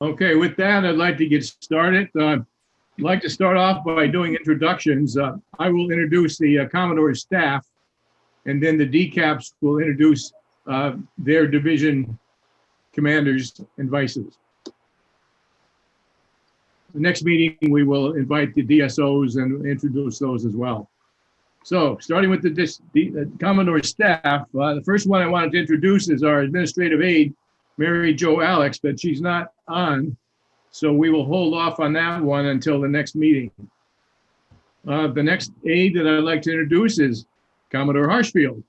Okay, with that, I'd like to get started. I'd like to start off by doing introductions. I will introduce the Commodore staff, and then the DCAPs will introduce their division commanders and vices. The next meeting, we will invite the DSOs and introduce those as well. So starting with the Commodore staff, the first one I wanted to introduce is our administrative aide, Mary Jo Alex, but she's not on, so we will hold off on that one until the next meeting. The next aide that I'd like to introduce is Commodore Harshfield.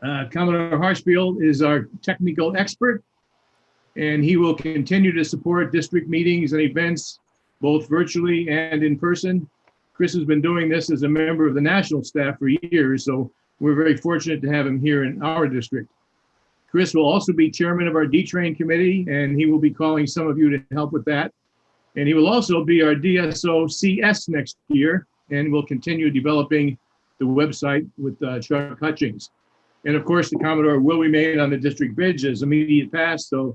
Commodore Harshfield is our technical expert, and he will continue to support district meetings and events, both virtually and in person. Chris has been doing this as a member of the national staff for years, so we're very fortunate to have him here in our district. Chris will also be chairman of our D-Train committee, and he will be calling some of you to help with that. And he will also be our DSO CS next year, and will continue developing the website with Chuck Hutchings. And of course, the Commodore will remain on the district bridge as immediate pass, so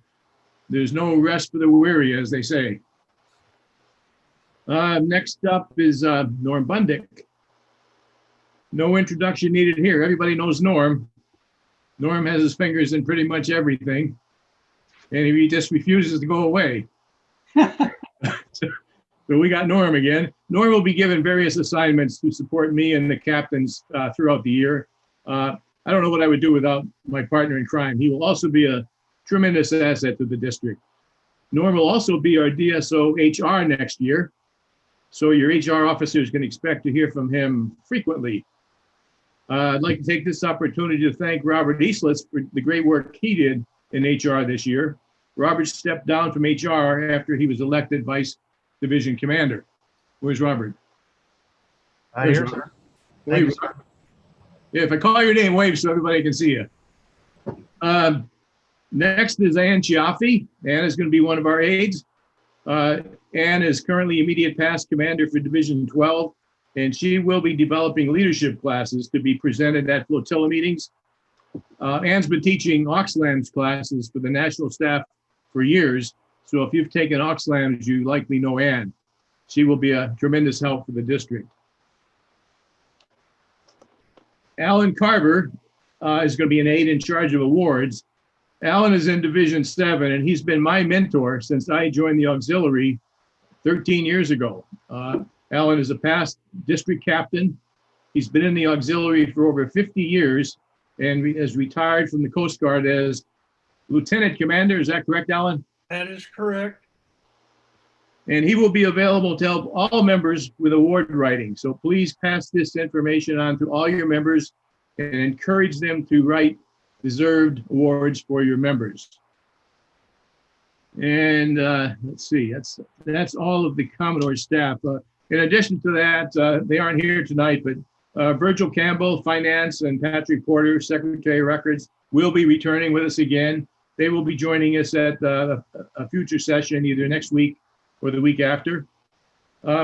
there's no rest for the weary, as they say. Next up is Norm Bundick. No introduction needed here. Everybody knows Norm. Norm has his fingers in pretty much everything, and he just refuses to go away. So we got Norm again. Norm will be given various assignments to support me and the captains throughout the year. I don't know what I would do without my partner in crime. He will also be a tremendous asset to the district. Norm will also be our DSO HR next year, so your HR officers can expect to hear from him frequently. I'd like to take this opportunity to thank Robert Eastless for the great work he did in HR this year. Robert stepped down from HR after he was elected Vice Division Commander. Where's Robert? Hi, here, sir. Wave. Yeah, if I call your name, wave so everybody can see you. Next is Ann Chiaffi. Ann is going to be one of our aides. Ann is currently immediate past commander for Division 12. And she will be developing leadership classes to be presented at flotilla meetings. Ann's been teaching Oxlams classes for the national staff for years. So if you've taken Oxlams, you likely know Ann. She will be a tremendous help for the district. Alan Carver is going to be an aide in charge of awards. Alan is in Division 7, and he's been my mentor since I joined the auxiliary 13 years ago. Alan is a past district captain. He's been in the auxiliary for over 50 years and has retired from the Coast Guard as Lieutenant Commander. Is that correct, Alan? That is correct. And he will be available to help all members with award writing. So please pass this information on to all your members and encourage them to write deserved awards for your members. And let's see, that's all of the Commodore staff. In addition to that, they aren't here tonight, but Virgil Campbell, Finance, and Patrick Porter, Secretary of Records, will be returning with us again. They will be joining us at a future session, either next week or the week after.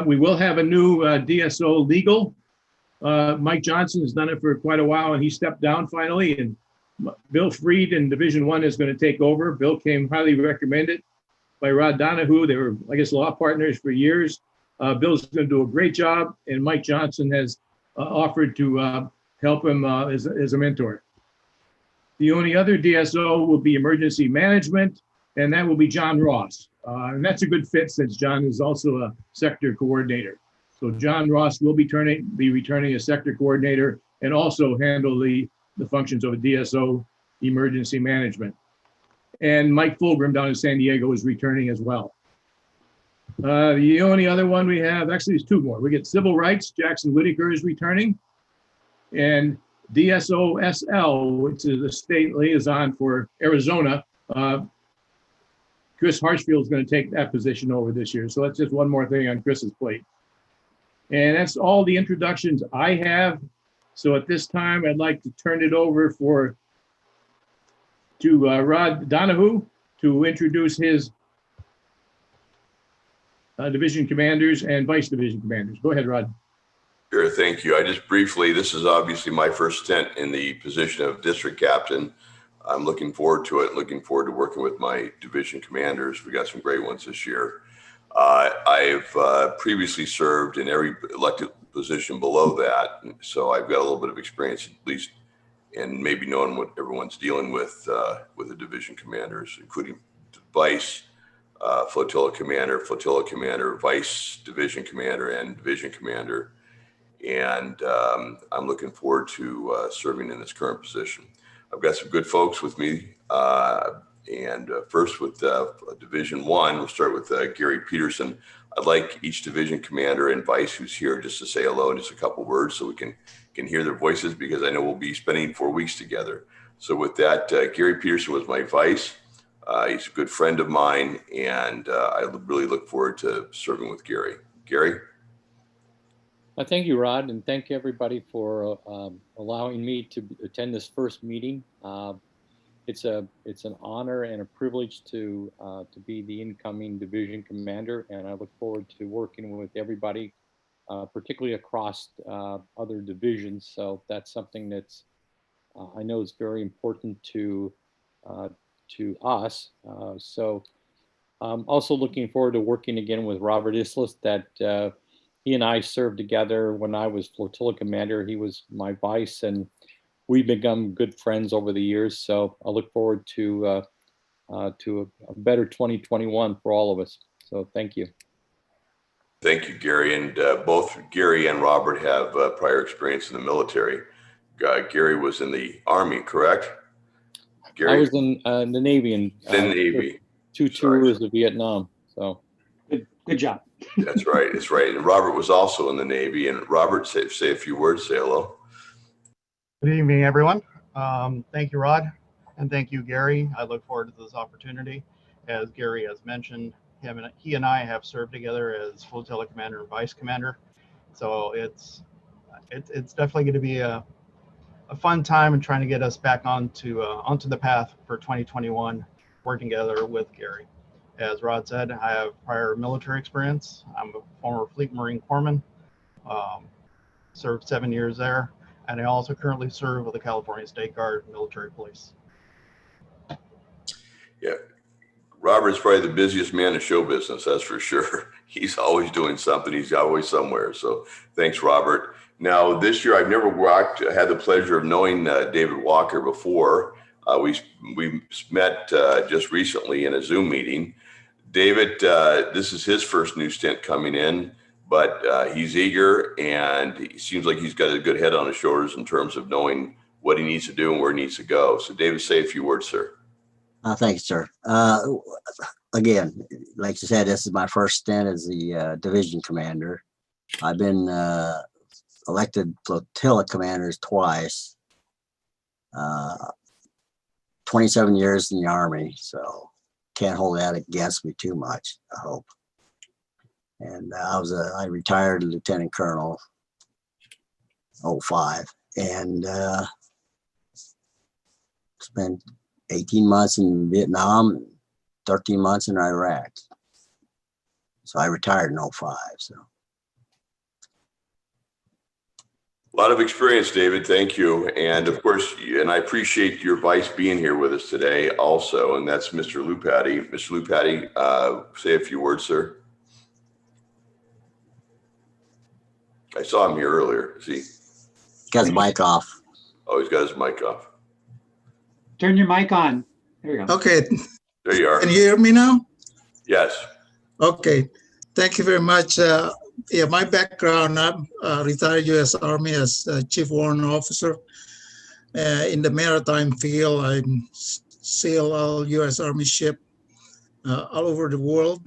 We will have a new DSO legal. Mike Johnson has done it for quite a while, and he stepped down finally, and Bill Freed in Division 1 is going to take over. Bill came highly recommended by Rod Donahue. They were, I guess, law partners for years. Bill's going to do a great job, and Mike Johnson has offered to help him as a mentor. The only other DSO will be emergency management, and that will be John Ross. And that's a good fit since John is also a sector coordinator. So John Ross will be returning as sector coordinator and also handle the functions of a DSO emergency management. And Mike Fulgrim down in San Diego is returning as well. The only other one we have, actually there's two more. We get civil rights, Jackson Whitaker is returning. And DSO SL, which is the state liaison for Arizona, Chris Harshfield is going to take that position over this year. So that's just one more thing on Chris's plate. And that's all the introductions I have. So at this time, I'd like to turn it over to Rod Donahue to introduce his division commanders and vice division commanders. Go ahead, Rod. Sure, thank you. I just briefly, this is obviously my first stint in the position of district captain. I'm looking forward to it. Looking forward to working with my division commanders. We got some great ones this year. I've previously served in every elected position below that, so I've got a little bit of experience, at least, in maybe knowing what everyone's dealing with the division commanders, including vice flotilla commander, vice division commander, and division commander. And I'm looking forward to serving in this current position. I've got some good folks with me. First with Division 1, we'll start with Gary Peterson. I'd like each division commander and vice who's here just to say hello in just a couple words so we can hear their voices, because I know we'll be spending 4 weeks together. So with that, Gary Peterson was my vice. He's a good friend of mine, and I really look forward to serving with Gary. Gary? Thank you, Rod, and thank you everybody for allowing me to attend this first meeting. It's an honor and a privilege to be the incoming division commander, and I look forward to working with everybody, particularly across other divisions. So that's something that's I know is very important to us. So I'm also looking forward to working again with Robert Islas. That he and I served together when I was flotilla commander. He was my vice, and we've become good friends over the years. So I look forward to a better 2021 for all of us. So thank you. Thank you, Gary. And both Gary and Robert have prior experience in the military. Gary was in the Army, correct? Gary? I was in the Navy and Navy. Two tours of Vietnam. So good job. That's right. That's right. And Robert was also in the Navy. And Robert, say a few words. Say hello. Good evening, everyone. Thank you, Rod, and thank you, Gary. I look forward to this opportunity. As Gary has mentioned, he and I have served together as flotilla commander and vice commander. So it's definitely going to be a fun time and trying to get us back onto the path for 2021, working together with Gary. As Rod said, I have prior military experience. I'm a former Fleet Marine Corpsman, served 7 years there. And I also currently serve with the California State Guard Military Police. Yeah, Robert's probably the busiest man in show business, that's for sure. He's always doing something. He's always somewhere. So thanks, Robert. Now, this year, I've never had the pleasure of knowing David Walker before. We met just recently in a Zoom meeting. David, this is his first new stint coming in, but he's eager, and he seems like he's got a good head on his shoulders in terms of knowing what he needs to do and where he needs to go. So David, say a few words, sir. Thanks, sir. Again, like you said, this is my first stint as the division commander. I've been elected flotilla commanders twice, 27 years in the Army, so can't hold that against me too much, I hope. And I retired lieutenant colonel 05, and spent 18 months in Vietnam and 13 months in Iraq. So I retired in 05. So A lot of experience, David. Thank you. And of course, and I appreciate your vice being here with us today also, and that's Mr. Lupati. Mr. Lupati, say a few words, sir. I saw him here earlier. Is he? got his mic off. Oh, he's got his mic off. Turn your mic on. There you go. Okay, There you are. can you hear me now? Yes. Okay, thank you very much. Yeah, my background, I'm retired U.S. Army as Chief Warrant Officer. In the maritime field, I sail all U.S. Army ship all over the world,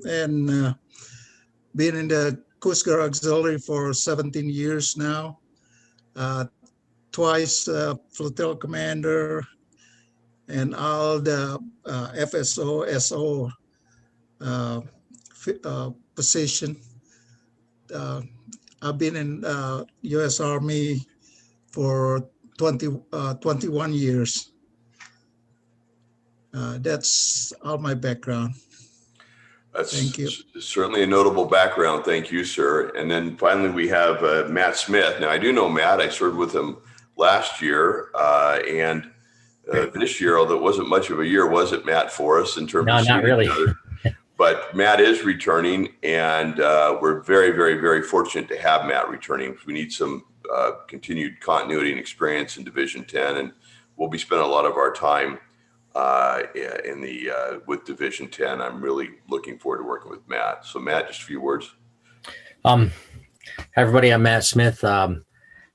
and been in the Coast Guard Auxiliary for 17 years now. Twice flotilla commander, and all the FSO, SO position. I've been in U.S. Army for 21 years. That's all my background. That's Thank you. Certainly a notable background. Thank you, sir. And then finally, we have Matt Smith. Now, I do know Matt. I served with him last year, and this year, although it wasn't much of a year, was it, Matt, for us in terms No, of not seeing each really. other? But Matt is returning, and we're very, very, very fortunate to have Matt returning. We need some continued continuity and experience in Division 10, and we'll be spending a lot of our time with Division 10. I'm really looking forward to working with Matt. So Matt, just a few words. Hi everybody, I'm Matt Smith.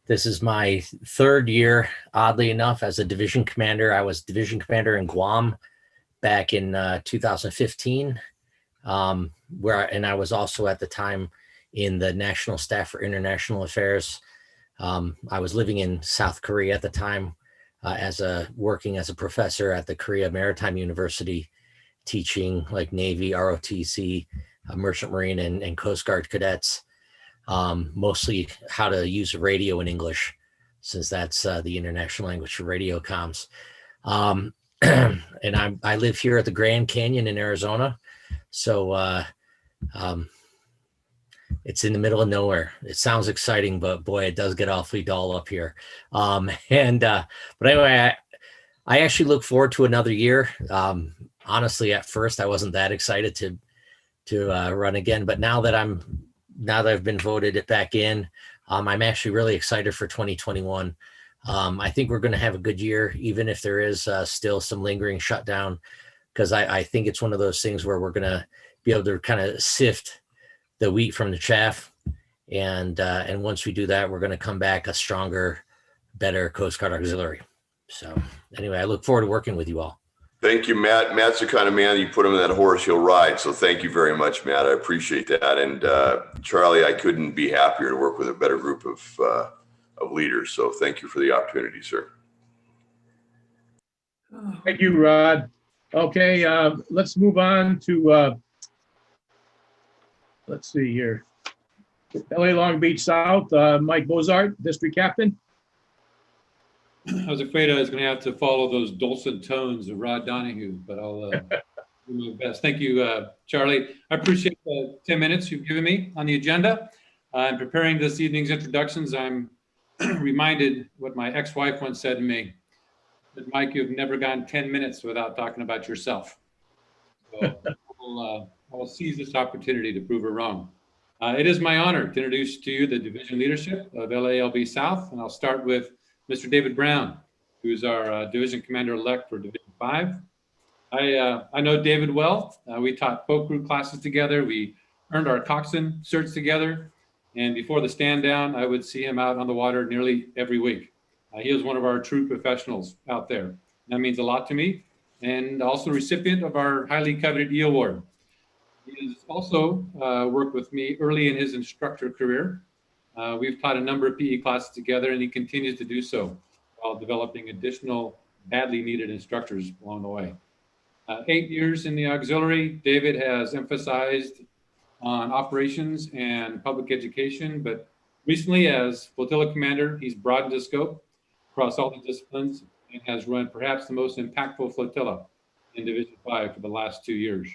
This is my third year, oddly enough, as a division commander. I was division commander in Guam back in 2015, and I was also at the time in the National Staff for International Affairs. I was living in South Korea at the time, working as a professor at the Korea Maritime University, teaching like Navy, ROTC, Merchant Marine, and Coast Guard cadets. Mostly how to use radio in English, since that's the international language for radio comms. And I live here at the Grand Canyon in Arizona. So it's in the middle of nowhere. It sounds exciting, but boy, it does get awfully dull up here. But anyway, I actually look forward to another year. Honestly, at first I wasn't that excited to run again, but now that I've been voted back in, I'm actually really excited for 2021. I think we're going to have a good year, even if there is still some lingering shutdown, because I think it's one of those things where we're going to be able to kind of sift the wheat from the chaff. And once we do that, we're going to come back a stronger, better Coast Guard Auxiliary. So anyway, I look forward to working with you all. Thank you, Matt. Matt's the kind of man you put him in that horse, he'll ride. So thank you very much, Matt. I appreciate that. And Charlie, I couldn't be happier to work with a better group of leaders. So thank you for the opportunity, sir. Thank you, Rod. Okay, let's move on to, let's see here. LA Long Beach South, Mike Bozart, District Captain. I was afraid I was going to have to follow those dulcet tones of Rod Donahue, but I'll do my best. Thank you, Charlie. I appreciate the 10 minutes you've given me on the agenda. In preparing this evening's introductions, I'm reminded what my ex-wife once said to me, that Mike, you've never gone 10 minutes without talking about yourself. So I'll seize this opportunity to prove her wrong. It is my honor to introduce to you the division leadership of LALB South, and I'll start with Mr. David Brown, who's our division commander-elect for Division 5. I know David well. We taught boat crew classes together. We earned our coxswain certs together. And before the stand down, I would see him out on the water nearly every week. He is one of our true professionals out there. That means a lot to me. And also recipient of our highly coveted E Award. He has also worked with me early in his instructor career. We've taught a number of PE classes together, and he continues to do so while developing additional badly needed instructors along the way. 8 years in the auxiliary, David has emphasized on operations and public education, but recently as flotilla commander, he's broadened his scope across all the disciplines and has run perhaps the most impactful flotilla in Division 5 for the last 2 years.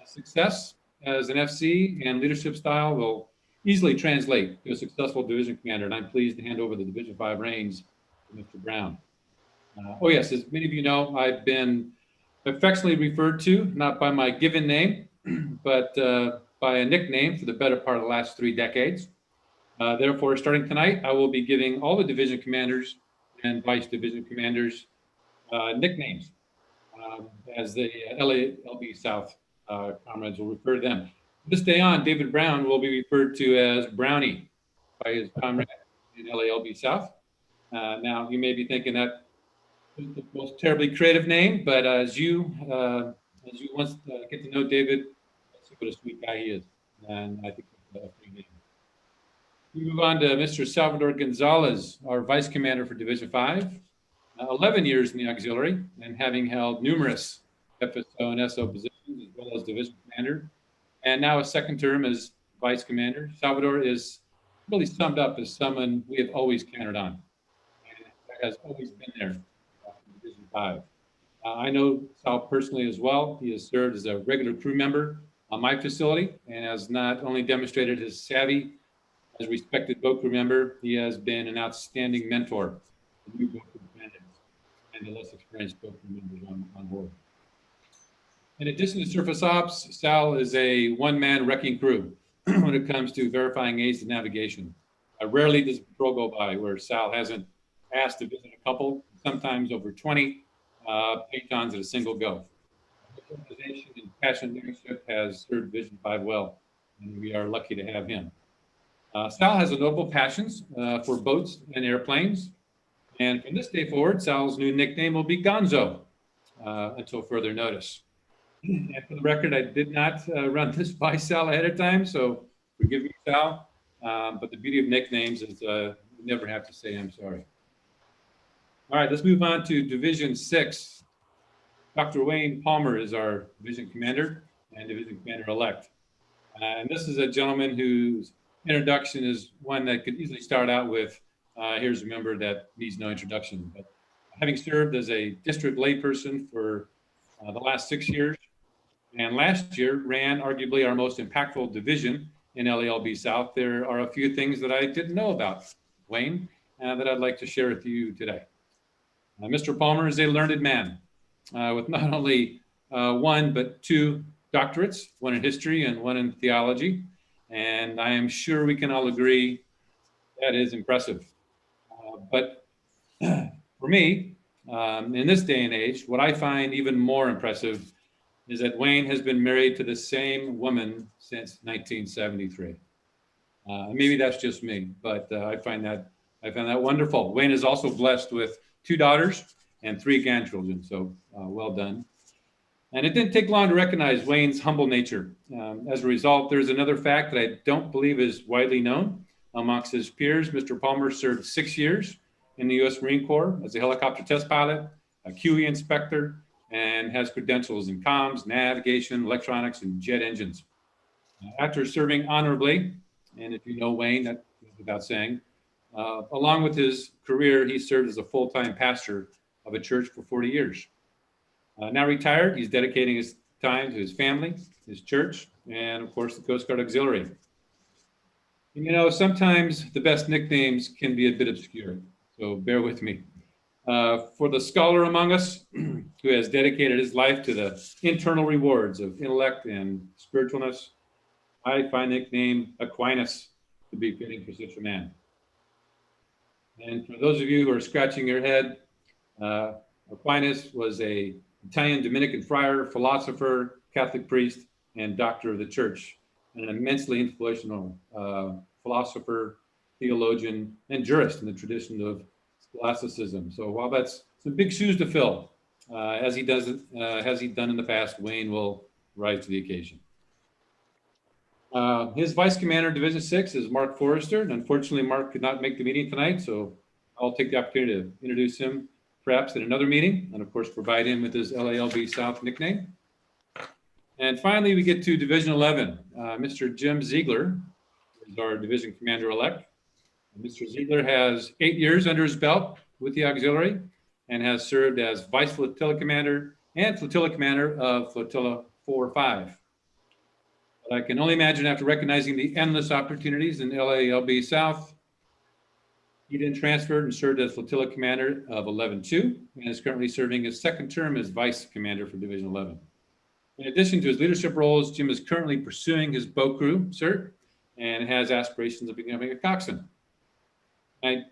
Success as an FC and leadership style will easily translate to a successful division commander, and I'm pleased to hand over the Division 5 reins to Mr. Brown. Oh yes, as many of you know, I've been affectionately referred to, not by my given name, but by a nickname for the better part of the last 3 decades. Therefore, starting tonight, I will be giving all the division commanders and vice division commanders nicknames, as the LALB South comrades will refer to them. From this day on, David Brown will be referred to as Brownie by his comrade in LALB South. Now, you may be thinking that is the most terribly creative name, but as you once get to know David, see what a sweet guy he is, and I think it's a free name. We move on to Mr. Salvador Gonzalez, our Vice Commander for Division 5, 11 years in the auxiliary, and having held numerous FSO and SO positions, as well as Division Commander, and now a second term as Vice Commander. Salvador is really summed up as someone we have always counted on, and has always been there in Division 5. I know Sal personally as well. He has served as a regular crew member on my facility and has not only demonstrated his savvy as a respected boat crew member, he has been an outstanding mentor to new boat crew commandos. and the less experienced boat crew members on board. In addition to surface ops, Sal is a one-man wrecking crew when it comes to verifying aids to navigation. Rarely does a patrol go by where Sal hasn't asked to visit a couple, sometimes over 20 pitons at a single go. His organization and passion leadership has served Division 5 well, and we are lucky to have him. Sal has a notable passions for boats and airplanes, and from this day forward, Sal's new nickname will be Gonzo until further notice. And for the record, I did not run this by Sal ahead of time, so forgive me, Sal. But the beauty of nicknames is you never have to say I'm sorry. All right, let's move on to Division 6. Dr. Wayne Palmer is our division commander and division commander-elect. And this is a gentleman whose introduction is one that could easily start out with, here's a member that needs no introduction. But having served as a district layperson for the last 6 years, and last year ran arguably our most impactful division in LALB South, there are a few things that I didn't know about Wayne that I'd like to share with you today. Mr. Palmer is a learned man with not only one, but 2 doctorates, one in history and one in theology. And I am sure we can all agree that is impressive. But for me, in this day and age, what I find even more impressive is that Wayne has been married to the same woman since 1973. Maybe that's just me, but I find that wonderful. Wayne is also blessed with 2 daughters and 3 grandchildren, so well done. And it didn't take long to recognize Wayne's humble nature. As a result, there's another fact that I don't believe is widely known amongst his peers. Mr. Palmer served 6 years in the U.S. Marine Corps as a helicopter test pilot, a QE inspector, and has credentials in comms, navigation, electronics, and jet engines. After serving honorably, and if you know Wayne, that goes without saying, along with his career, he served as a full-time pastor of a church for 40 years. Now retired, he's dedicating his time to his family, his church, and of course, the Coast Guard Auxiliary. And, you know, sometimes the best nicknames can be a bit obscure, so bear with me. For the scholar among us who has dedicated his life to the internal rewards of intellect and spiritualness, I find the nickname Aquinas to be fitting for such a man. And for those of you who are scratching your head, Aquinas was an Italian Dominican friar, philosopher, Catholic priest, and doctor of the church, and an immensely influential philosopher, theologian, and jurist in the tradition of scholasticism. So while that's some big shoes to fill, as he done in the past, Wayne will rise to the occasion. His vice commander, Division 6, is Mark Forrester. And unfortunately, Mark could not make the meeting tonight, so I'll take the opportunity to introduce him perhaps in another meeting, and of course, provide him with his LALB South nickname. And finally, we get to Division 11. Mr. Jim Ziegler is our division commander-elect. Mr. Ziegler has 8 years under his belt with the auxiliary and has served as vice flotilla commander and flotilla commander of Flotilla 4-5. But I can only imagine after recognizing the endless opportunities in LALB South, he then transferred and served as flotilla commander of 11-2 and is currently serving his 2nd term as vice commander for Division 11. In addition to his leadership roles, Jim is currently pursuing his boat crew cert and has aspirations of becoming a coxswain. I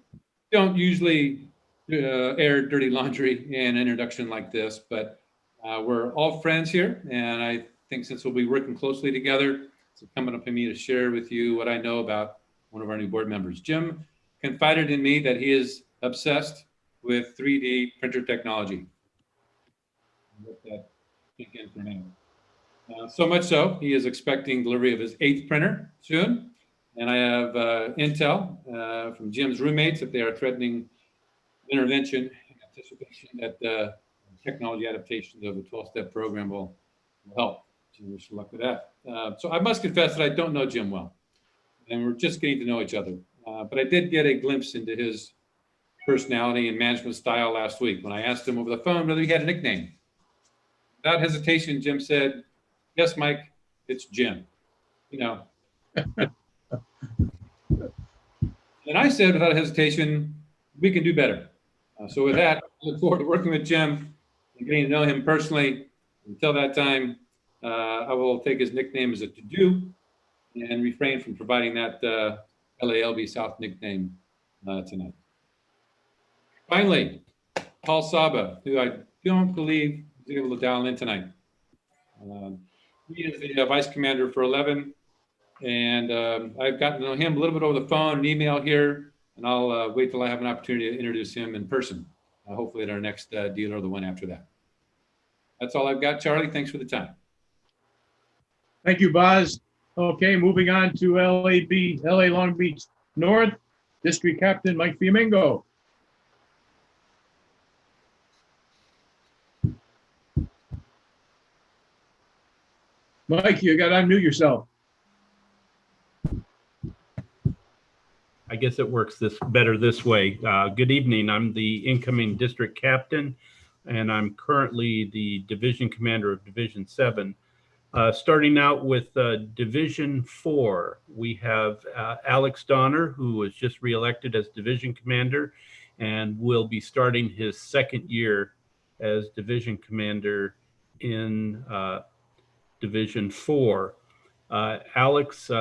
don't usually air dirty laundry in an introduction like this, but we're all friends here. And I think since we'll be working closely together, it's incumbent upon me to share with you what I know about one of our new board members. Jim confided in me that he is obsessed with 3D printer technology. Let that sink in for a minute. So much so, he is expecting delivery of his 8th printer soon. And I have intel from Jim's roommates that they are threatening intervention in anticipation that technology adaptations of the 12-step program will help. So wish luck with that. So I must confess that I don't know Jim well, and we're just getting to know each other. But I did get a glimpse into his personality and management style last week when I asked him over the phone whether he had a nickname. Without hesitation, Jim said, "Yes, Mike, it's Jim." You know. And I said without hesitation, we can do better. So with that, I look forward to working with Jim and getting to know him personally. Until that time, I will take his nickname as a to-do and refrain from providing that LALB South nickname tonight. Finally, Paul Saba, who I don't believe is able to dial in tonight. He is the Vice Commander for 11, and I've gotten to know him a little bit over the phone and email here, and I'll wait till I have an opportunity to introduce him in person, hopefully at our next deal or the one after that. That's all I've got, Charlie. Thanks for the time. Thank you, Boz. Okay, moving on to LA Long Beach North, District Captain Mike Fiamingo. Mike, you got to unmute yourself. I guess it works better this way. Good evening. I'm the incoming district captain, and I'm currently the division commander of Division 7. Starting out with Division 4, we have Alex Donner, who was just reelected as division commander and will be starting his second year as division commander in Division 4. Alex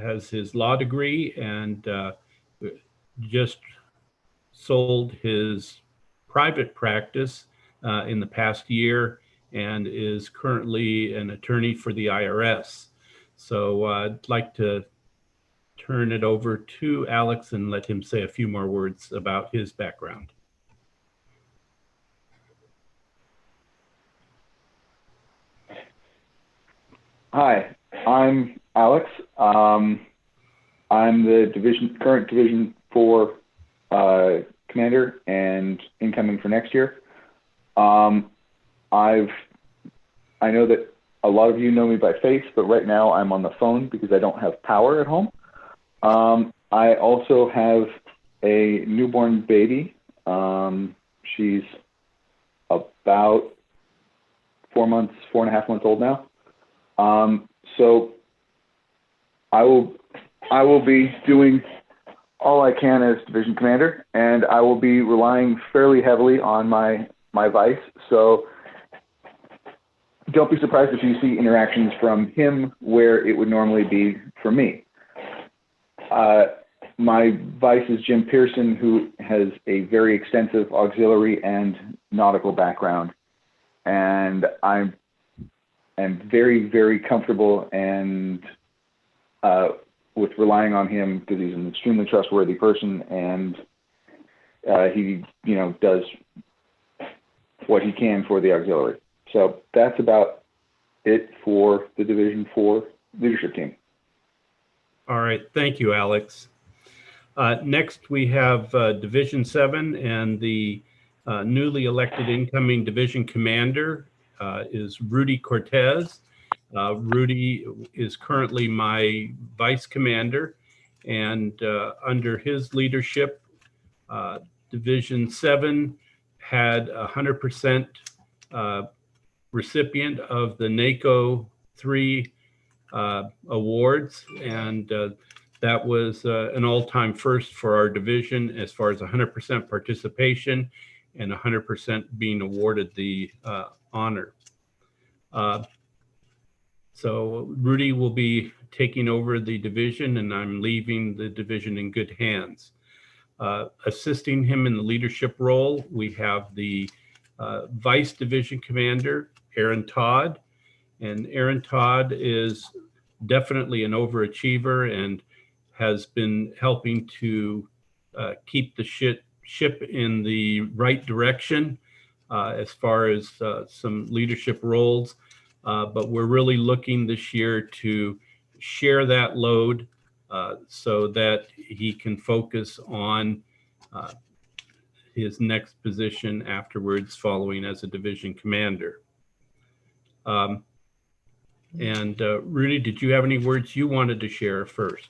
has his law degree and just sold his private practice in the past year and is currently an attorney for the IRS. So I'd like to turn it over to Alex and let him say a few more words about his background. Hi, I'm Alex. I'm the current Division 4 commander and incoming for next year. I know that a lot of you know me by face, but right now I'm on the phone because I don't have power at home. I also have a newborn baby. She's about 4.5 months old now. So I will be doing all I can as division commander, and I will be relying fairly heavily on my vice. So don't be surprised if you see interactions from him where it would normally be from me. My vice is Jim Pearson, who has a very extensive auxiliary and nautical background, and I'm very, very comfortable and with relying on him because he's an extremely trustworthy person, and he, does what he can for the auxiliary. So that's about it for the Division 4 leadership team. All right, thank you, Alex. Next, we have Division 7, and the newly elected incoming division commander is Rudy Cortez. Rudy is currently my vice commander, and under his leadership, Division 7 had 100% recipient of the NACO 3 awards, and that was an all-time first for our division as far as 100% participation and 100% being awarded the honor. So Rudy will be taking over the division, and I'm leaving the division in good hands. Assisting him in the leadership role, we have the Vice Division Commander, Aaron Todd. And Aaron Todd is definitely an overachiever and has been helping to keep the ship in the right direction as far as some leadership roles. But we're really looking this year to share that load so that he can focus on his next position afterwards, following as a division commander. Rudy, did you have any words you wanted to share first?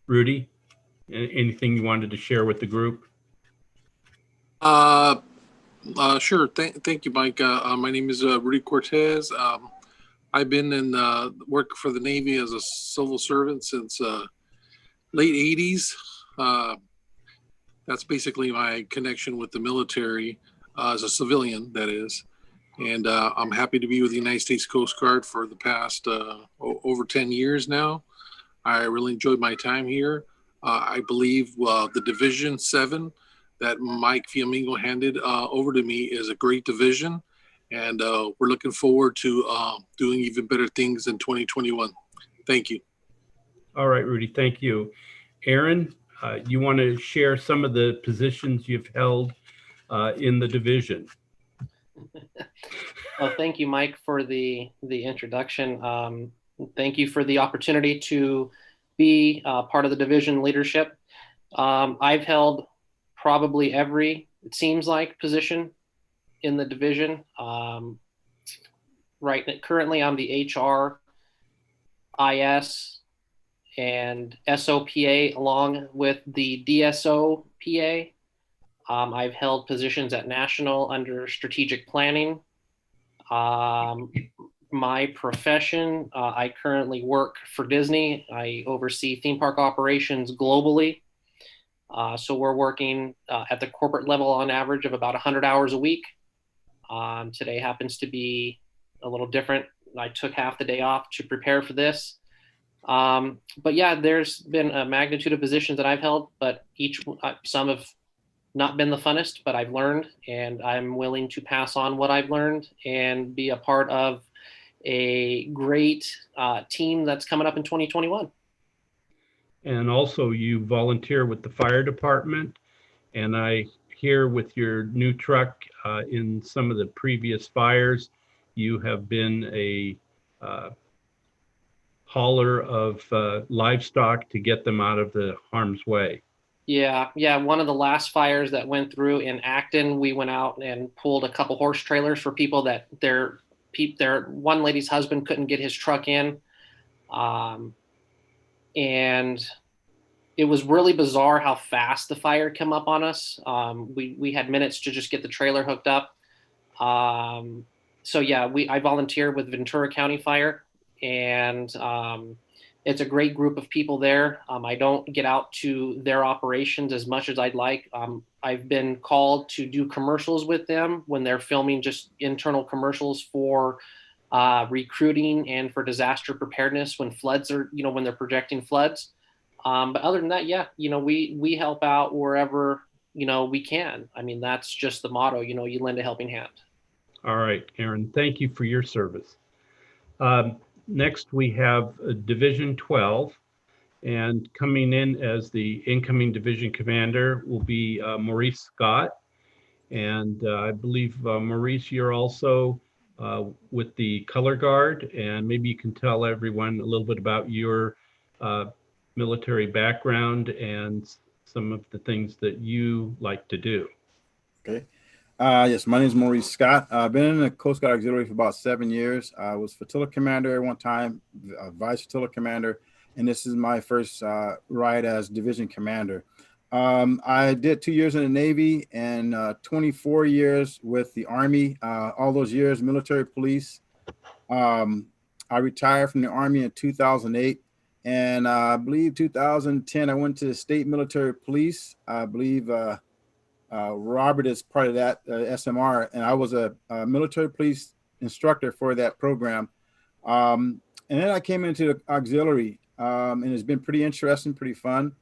Rudy, anything you wanted to share with the group? Sure. Thank you, Mike. My name is Rudy Cortez. I've been in work for the Navy as a civil servant since late 80s. That's basically my connection with the military as a civilian, that is. And I'm happy to be with the United States Coast Guard for the past over 10 years now. I really enjoyed my time here. I believe the Division 7 that Mike Fiamingo handed over to me is a great division. And we're looking forward to doing even better things in 2021. Thank you. All right, Rudy, thank you. Aaron, you want to share some of the positions you've held in the division? Well, thank you, Mike, for the introduction. Thank you for the opportunity to be part of the division leadership. I've held probably every, it seems like, position in the division. Currently, I'm the HR, IS, and SOPA, along with the DSOPA. I've held positions at National under strategic planning. My profession, I currently work for Disney. I oversee theme park operations globally. So we're working at the corporate level on average of about 100 hours a week. Today happens to be a little different. I took half the day off to prepare for this. But yeah, there's been a magnitude of positions that I've held, but some have not been the funnest, but I've learned, and I'm willing to pass on what I've learned and be a part of a great team that's coming up in 2021. And also you volunteer with the fire department, and I hear with your new truck in some of the previous fires, you have been a hauler of livestock to get them out of the harm's way. Yeah. One of the last fires that went through in Acton, we went out and pulled a couple horse trailers for people that their one lady's husband couldn't get his truck in. And it was really bizarre how fast the fire came up on us. We had minutes to just get the trailer hooked up. So yeah, I volunteer with Ventura County Fire, and it's a great group of people there. I don't get out to their operations as much as I'd like. I've been called to do commercials with them when they're filming just internal commercials for recruiting and for disaster preparedness when floods are, when they're projecting floods. But other than that, yeah, we help out wherever, we can. I mean, that's just the motto, you lend a helping hand. All right, Aaron, thank you for your service. Next, we have Division 12, and coming in as the incoming division commander will be Maurice Scott. And I believe, Maurice, you're also with the Color Guard, and maybe you can tell everyone a little bit about your military background and some of the things that you like to do. Okay. Yes, my name is Maurice Scott. I've been in the Coast Guard Auxiliary for about 7 years. I was flotilla commander at one time, vice flotilla commander, and this is my first ride as division commander. I did 2 years in the Navy and 24 years with the Army. All those years, military police. I retired from the Army in 2008, and I believe 2010 I went to the state military police. I believe Robert is part of that SMR, and I was a military police instructor for that program. And then I came into the auxiliary, and it's been pretty interesting, pretty fun.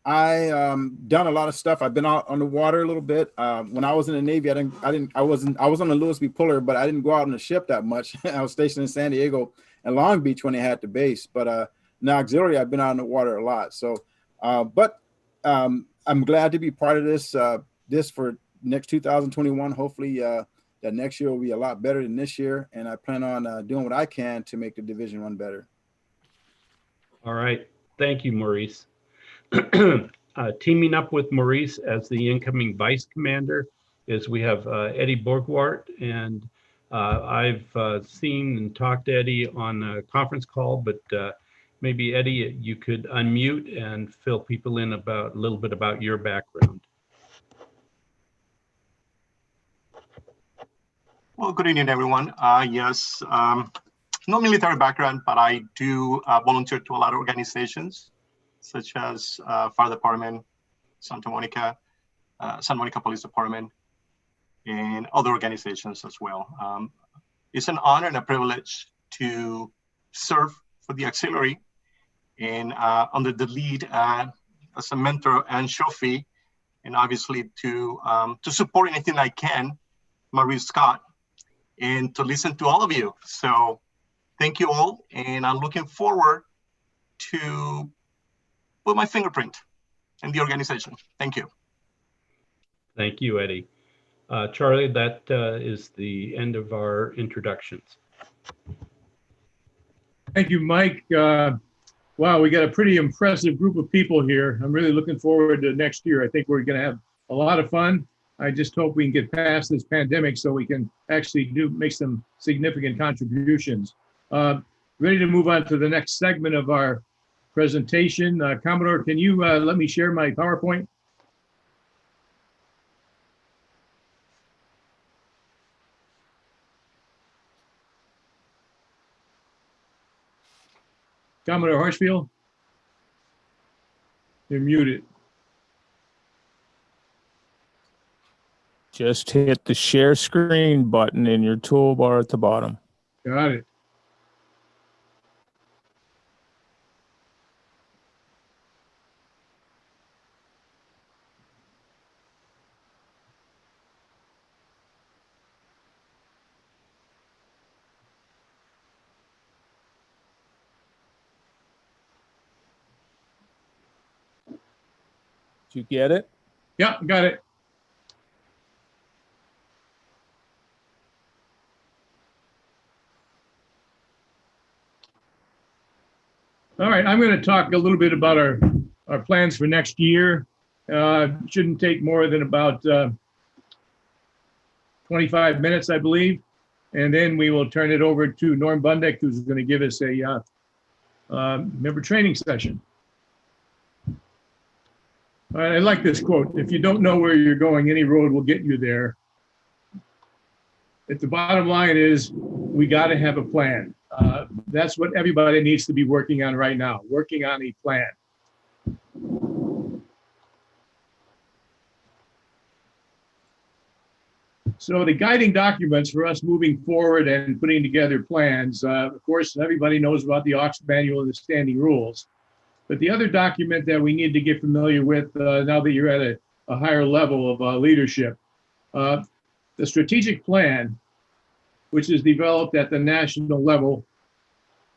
I done a lot of stuff. I've been out on the water a little bit. When I was in the Navy, I was on the Lewis B. Puller, but I didn't go out on the ship that much. I was stationed in San Diego and Long Beach when they had the base. But in auxiliary, I've been out on the water a lot. So, I'm glad to be part of this for next 2021. Hopefully that next year will be a lot better than this year. And I plan on doing what I can to make the Division 1 better. All right. Thank you, Maurice. Teaming up with Maurice as the incoming vice commander is we have Eddie Borgwart. And I've seen and talked to Eddie on a conference call, but maybe Eddie, you could unmute and fill people in about a little bit about your background. Well, good evening, everyone. Yes, no military background, but I do volunteer to a lot of organizations, such as Fire Department, Santa Monica Police Department, and other organizations as well. It's an honor and a privilege to serve for the auxiliary and under the lead as a mentor and chauffeur, and obviously to support anything I can, Marie Scott, and to listen to all of you. So thank you all, and I'm looking forward to put my fingerprint in the organization. Thank you. Thank you, Eddie. Charlie, that is the end of our introductions. Thank you, Mike. Wow, we got a pretty impressive group of people here. I'm really looking forward to next year. I think we're going to have a lot of fun. I just hope we can get past this pandemic so we can actually make some significant contributions. Ready to move on to the next segment of our presentation. Commodore, can you let me share my PowerPoint? Commodore Harshfield? You're muted. Just hit the share screen button in your toolbar at the bottom. Got it. Did you get it? Yeah, got it. All right, I'm going to talk a little bit about our plans for next year. Shouldn't take more than about 25 minutes, I believe. And then we will turn it over to Norm Bundick, who's going to give us a member training session. All right, I like this quote. If you don't know where you're going, any road will get you there. At the bottom line is, we got to have a plan. That's what everybody needs to be working on right now, working on a plan. So the guiding documents for us moving forward and putting together plans, of course, everybody knows about the Oxford Manual and the Standing Rules. But the other document that we need to get familiar with now that you're at a higher level of leadership, the strategic plan, which is developed at the national level.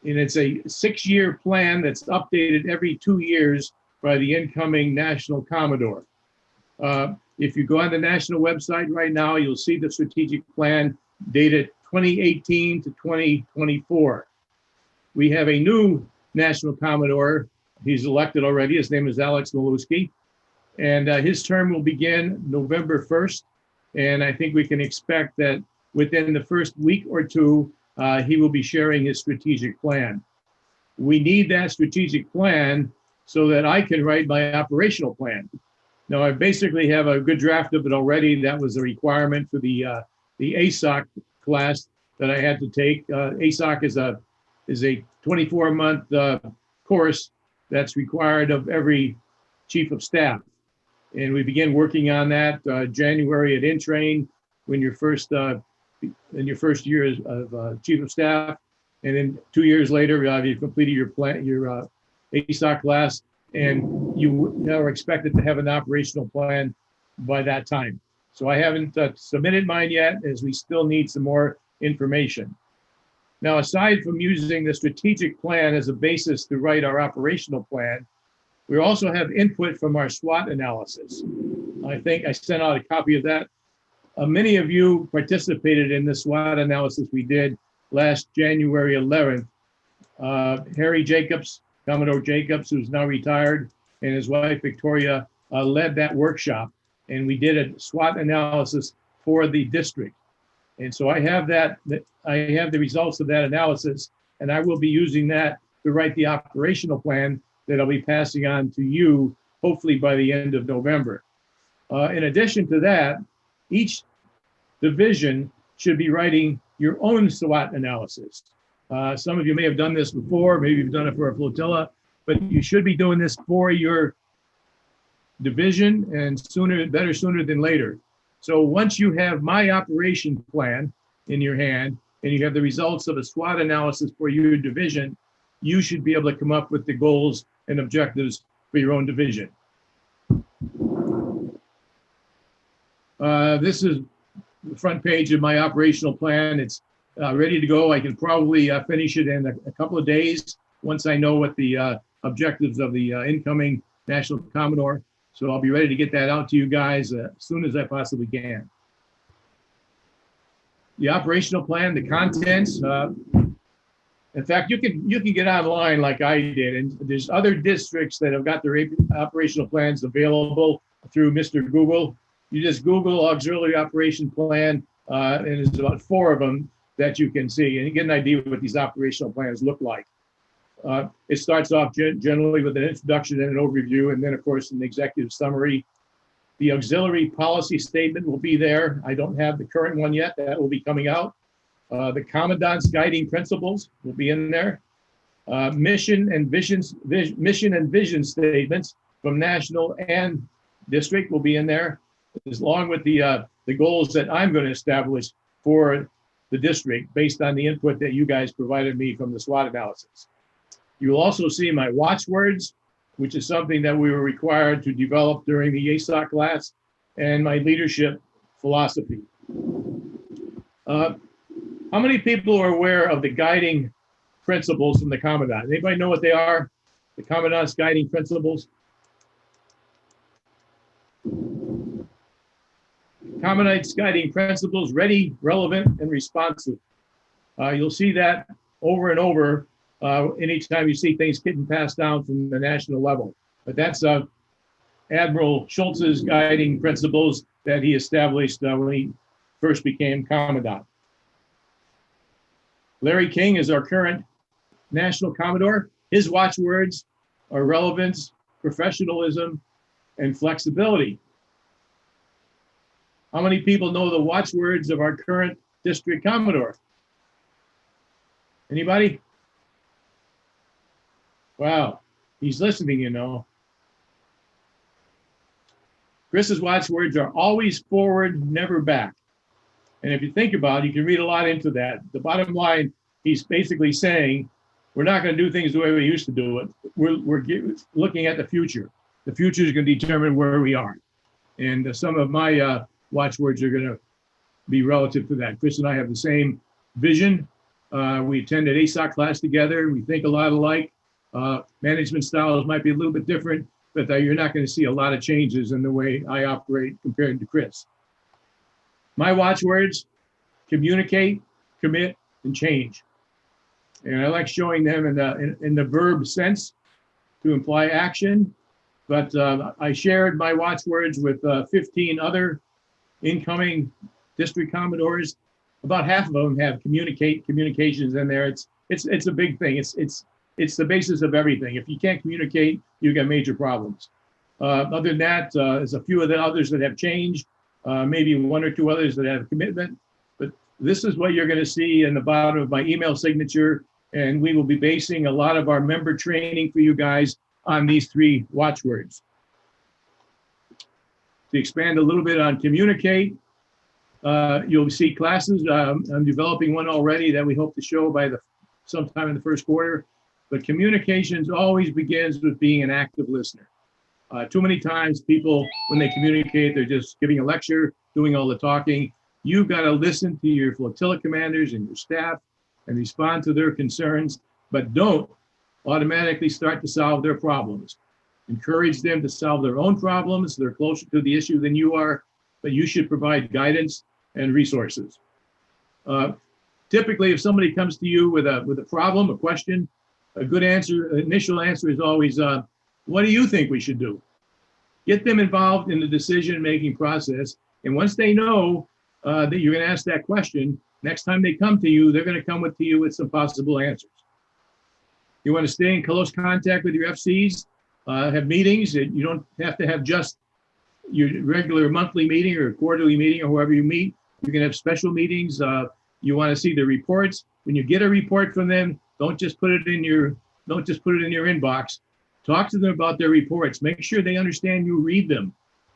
And it's a 6-year plan that's updated every 2 years by the incoming national Commodore. If you go on the national website right now, you'll see the strategic plan dated 2018 to 2024. We have a new national Commodore. He's elected already. His name is Alex Maluski. And his term will begin November 1st. And I think we can expect that within the first week or two, he will be sharing his strategic plan. We need that strategic plan so that I can write my operational plan. Now, I basically have a good draft of it already. That was a requirement for the ASOC class that I had to take. ASOC is a 24-month course that's required of every chief of staff. And we begin working on that January at Intrain when you're first in your first year of chief of staff, and then 2 years later, you've completed your plan, your ASOC class, and you are expected to have an operational plan by that time. So I haven't submitted mine yet, as we still need some more information. Now, aside from using the strategic plan as a basis to write our operational plan, we also have input from our SWOT analysis. I think I sent out a copy of that. Many of you participated in the SWOT analysis we did last January 11th. Harry Jacobs, Commodore Jacobs, who's now retired, and his wife Victoria led that workshop. And we did a SWOT analysis for the district. And so I have the results of that analysis, and I will be using that to write the operational plan that I'll be passing on to you, hopefully by the end of November. In addition to that, each division should be writing your own SWOT analysis. Some of you may have done this before, maybe you've done it for a flotilla, but you should be doing this for your division, and better sooner than later. So once you have my operation plan in your hand and you have the results of a SWOT analysis for your division, you should be able to come up with the goals and objectives for your own division. This is the front page of my operational plan. It's ready to go. I can probably finish it in a couple of days once I know what the objectives of the incoming National Commodore. So I'll be ready to get that out to you guys as soon as I possibly can. The operational plan, the contents. In fact, you can get online like I did, and there's other districts that have got their operational plans available through Mr. Google. You just Google auxiliary operation plan, and there's about 4 of them that you can see, and you get an idea of what these operational plans look like. It starts off generally with an introduction and an overview, and then of course an executive summary. The auxiliary policy statement will be there. I don't have the current one yet. That will be coming out. The Commandant's guiding principles will be in there. Mission and vision statements from national and district will be in there, along with the goals that I'm going to establish for the district based on the input that you guys provided me from the SWOT analysis. You will also see my watchwords, which is something that we were required to develop during the ASOC class, and my leadership philosophy. How many people are aware of the guiding principles from the Commandant? Anybody know what they are? The Commandant's guiding principles? Commandant's guiding principles: ready, relevant, and responsive. You'll see that over and over anytime you see things getting passed down from the national level. But that's Admiral Schultz's guiding principles that he established when he first became Commandant. Larry King is our current National Commodore. His watchwords are relevance, professionalism, and flexibility. How many people know the watchwords of our current District Commodore? Anybody? Wow, he's listening, you know. Chris's watchwords are always forward, never back. And if you think about it, you can read a lot into that. The bottom line, he's basically saying, we're not going to do things the way we used to do it. We're looking at the future. The future is going to determine where we are. And some of my watchwords are going to be relative to that. Chris and I have the same vision. We attended ASOC class together. We think a lot alike. Management styles might be a little bit different, but you're not going to see a lot of changes in the way I operate compared to Chris. My watchwords: communicate, commit, and change. And I like showing them in the verb sense to imply action. But I shared my watchwords with 15 other incoming District Commodores. About half of them have communications in there. It's a big thing. It's the basis of everything. If you can't communicate, you got major problems. Other than that, there's a few of the others that have changed, maybe 1 or 2 others that have commitment. But this is what you're going to see in the bottom of my email signature, and we will be basing a lot of our member training for you guys on these 3 watchwords. To expand a little bit on communicate, you'll see classes. I'm developing one already that we hope to show by sometime in the first quarter. But communications always begins with being an active listener. Too many times people, when they communicate, they're just giving a lecture, doing all the talking. You've got to listen to your flotilla commanders and your staff and respond to their concerns, but don't automatically start to solve their problems. Encourage them to solve their own problems. They're closer to the issue than you are, but you should provide guidance and resources. Typically, if somebody comes to you with a problem, a question, a good answer, initial answer is always, what do you think we should do? Get them involved in the decision-making process. And once they know that you're going to ask that question, next time they come to you, they're going to come to you with some possible answers. You want to stay in close contact with your FCs, have meetings. You don't have to have just your regular monthly meeting or quarterly meeting or whoever you meet. You can have special meetings. You want to see the reports. When you get a report from them, don't just put it in your inbox. Talk to them about their reports. Make sure they understand you read them.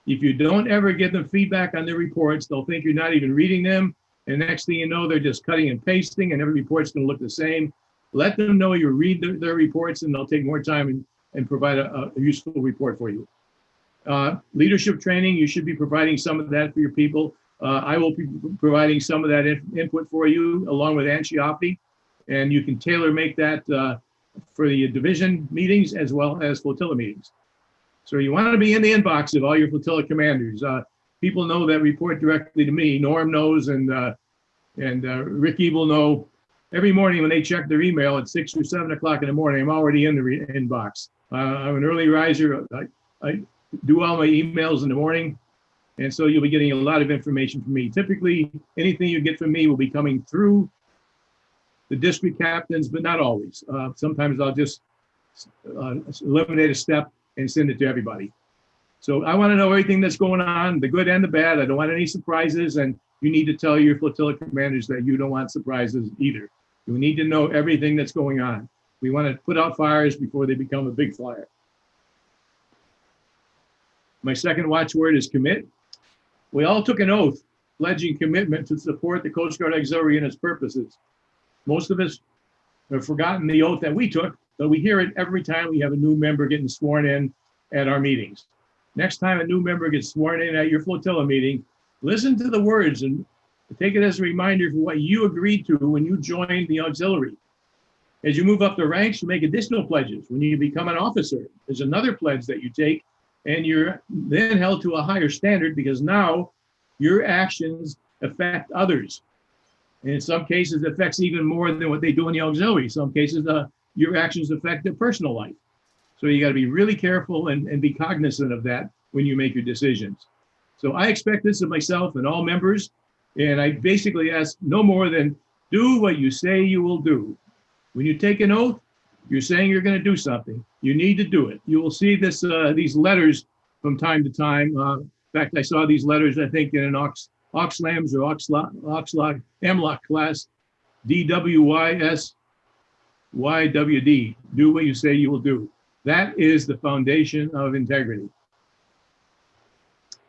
If you don't ever give them feedback on their reports, they'll think you're not even reading them. And next thing you know, they're just cutting and pasting, and every report's going to look the same. Let them know you read their reports, and they'll take more time and provide a useful report for you. Leadership training, you should be providing some of that for your people. I will be providing some of that input for you along with Anshiopi, and you can tailor make that for the division meetings as well as flotilla meetings. So you want to be in the inbox of all your flotilla commanders. People know that report directly to me. Norm knows, and Ricky will know. Every morning when they check their email at 6 or 7 o'clock in the morning, I'm already in the inbox. I'm an early riser. I do all my emails in the morning, and so you'll be getting a lot of information from me. Typically, anything you get from me will be coming through the district captains, but not always. Sometimes I'll just eliminate a step and send it to everybody. So I want to know everything that's going on, the good and the bad. I don't want any surprises, and you need to tell your flotilla commanders that you don't want surprises either. You need to know everything that's going on. We want to put out fires before they become a big fire. My second watchword is commit. We all took an oath pledging commitment to support the Coast Guard Auxiliary and its purposes. Most of us have forgotten the oath that we took, but we hear it every time we have a new member getting sworn in at our meetings. Next time a new member gets sworn in at your flotilla meeting, listen to the words and take it as a reminder for what you agreed to when you joined the auxiliary. As you move up the ranks, you make additional pledges. When you become an officer, there's another pledge that you take, and you're then held to a higher standard because now your actions affect others. And in some cases, it affects even more than what they do in the auxiliary. Some cases, your actions affect their personal life. So you got to be really careful and be cognizant of that when you make your decisions. So I expect this of myself and all members, and I basically ask no more than do what you say you will do. When you take an oath, you're saying you're going to do something. You need to do it. You will see this these letters from time to time. In fact, I saw these letters, I think, in an Oxlams or Oxlock MLOC class, DWYS YWD. Do what you say you will do. That is the foundation of integrity.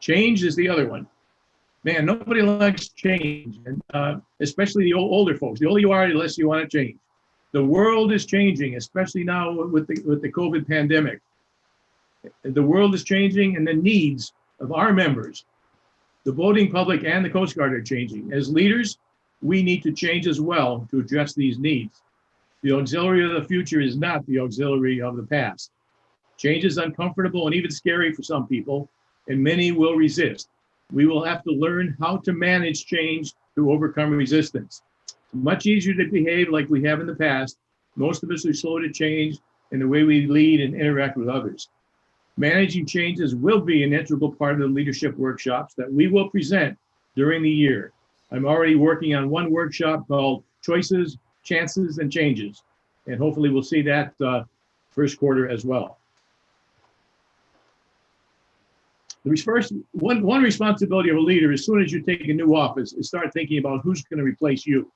Change is the other one. Man, nobody likes change, and especially the older folks. The older you are, the less you want to change. The world is changing, especially now with the COVID pandemic. The world is changing, and the needs of our members, the voting public and the Coast Guard are changing. As leaders, we need to change as well to address these needs. The auxiliary of the future is not the auxiliary of the past. Change is uncomfortable and even scary for some people, and many will resist. We will have to learn how to manage change to overcome resistance. Much easier to behave like we have in the past. Most of us are slow to change in the way we lead and interact with others. Managing changes will be an integral part of the leadership workshops that we will present during the year. I'm already working on one workshop called Choices, Chances, and Changes, and hopefully we'll see that first quarter as well. One responsibility of a leader, as soon as you take a new office, is start thinking about who's going to replace you.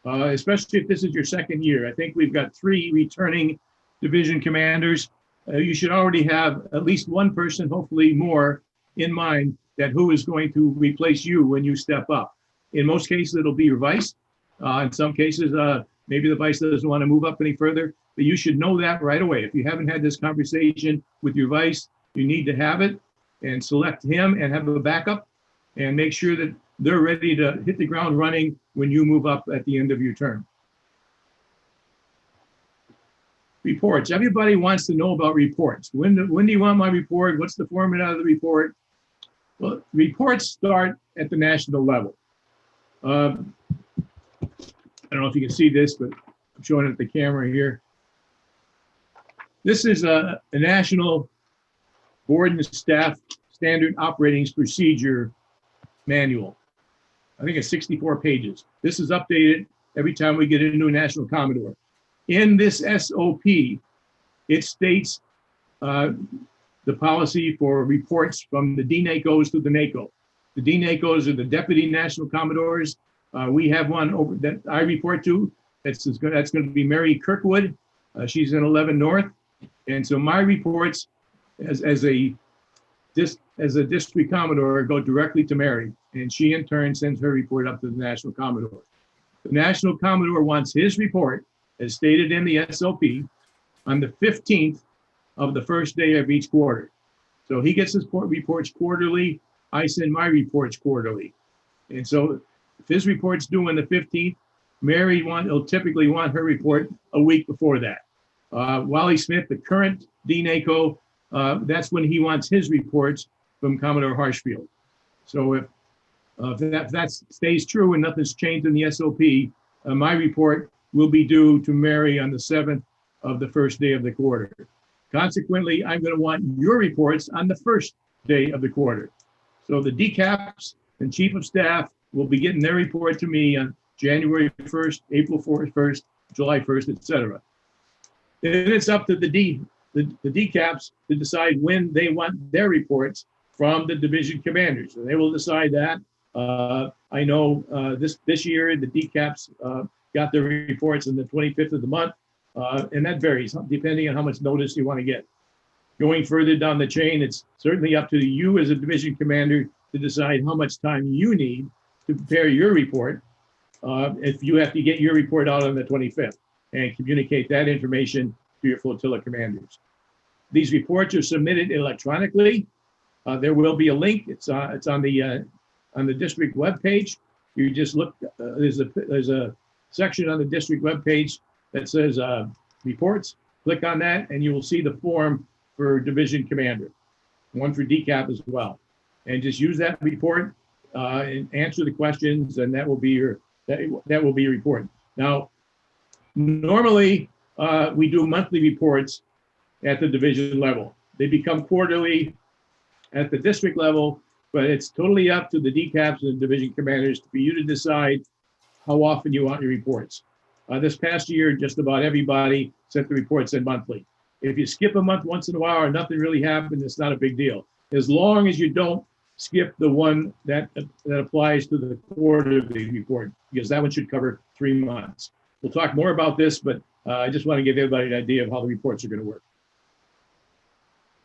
Especially if this is your second year. I think we've got 3 returning division commanders. You should already have at least one person, hopefully more, in mind that who is going to replace you when you step up. In most cases, it'll be your vice. In some cases, maybe the vice doesn't want to move up any further, but you should know that right away. If you haven't had this conversation with your vice, you need to have it and select him and have a backup and make sure that they're ready to hit the ground running when you move up at the end of your term. Reports. Everybody wants to know about reports. When do you want my report? What's the format of the report? Well, reports start at the national level. I don't know if you can see this, but I'm showing it at the camera here. This is a national board and staff standard operating procedure manual. I think it's 64 pages. This is updated every time we get a new national commodore. In this SOP, it states the policy for reports from the DNACOs to the NACO. The DNACOs are the Deputy National Commodores, We have one over that I report to. That's going to be Mary Kirkwood. She's in 11 North. And so my reports as a district Commodore go directly to Mary. And she in turn sends her report up to the National Commodore. The National Commodore wants his report, as stated in the SOP, on the 15th of the first day of each quarter. So he gets his reports quarterly. I send my reports quarterly. And so if his report's due on the 15th, Mary will typically want her report a week before that. Wally Smith, the current DNACO, that's when he wants his reports from Commodore Harshfield. So if that stays true and nothing's changed in the SOP, my report will be due to Mary on the 7th of the first day of the quarter. Consequently, I'm going to want your reports on the first day of the quarter. So the DCAPs and Chief of Staff will be getting their report to me on January 1st, April 1st, July 1st, etc. Then it's up to the DCAPs to decide when they want their reports from the division commanders. And they will decide that. I know this year the DCAPs got their reports on the 25th of the month, and that varies depending on how much notice you want to get. Going further down the chain, it's certainly up to you as a division commander to decide how much time you need to prepare your report. If you have to get your report out on the 25th and communicate that information to your flotilla commanders. These reports are submitted electronically. There will be a link. It's on the district webpage. You just look. There's a section on the district webpage that says reports. Click on that, and you will see the form for division commander, one for DCAP as well. And just use that report and answer the questions, and that will be your report. Now, normally we do monthly reports at the division level. They become quarterly at the district level, but it's totally up to the DCAPs and division commanders for you to decide how often you want your reports. This past year, just about everybody sent the reports in monthly. If you skip a month once in a while or nothing really happened, it's not a big deal. As long as you don't skip the one that applies to the quarterly report, because that one should cover 3 months. We'll talk more about this, but I just want to give everybody an idea of how the reports are going to work.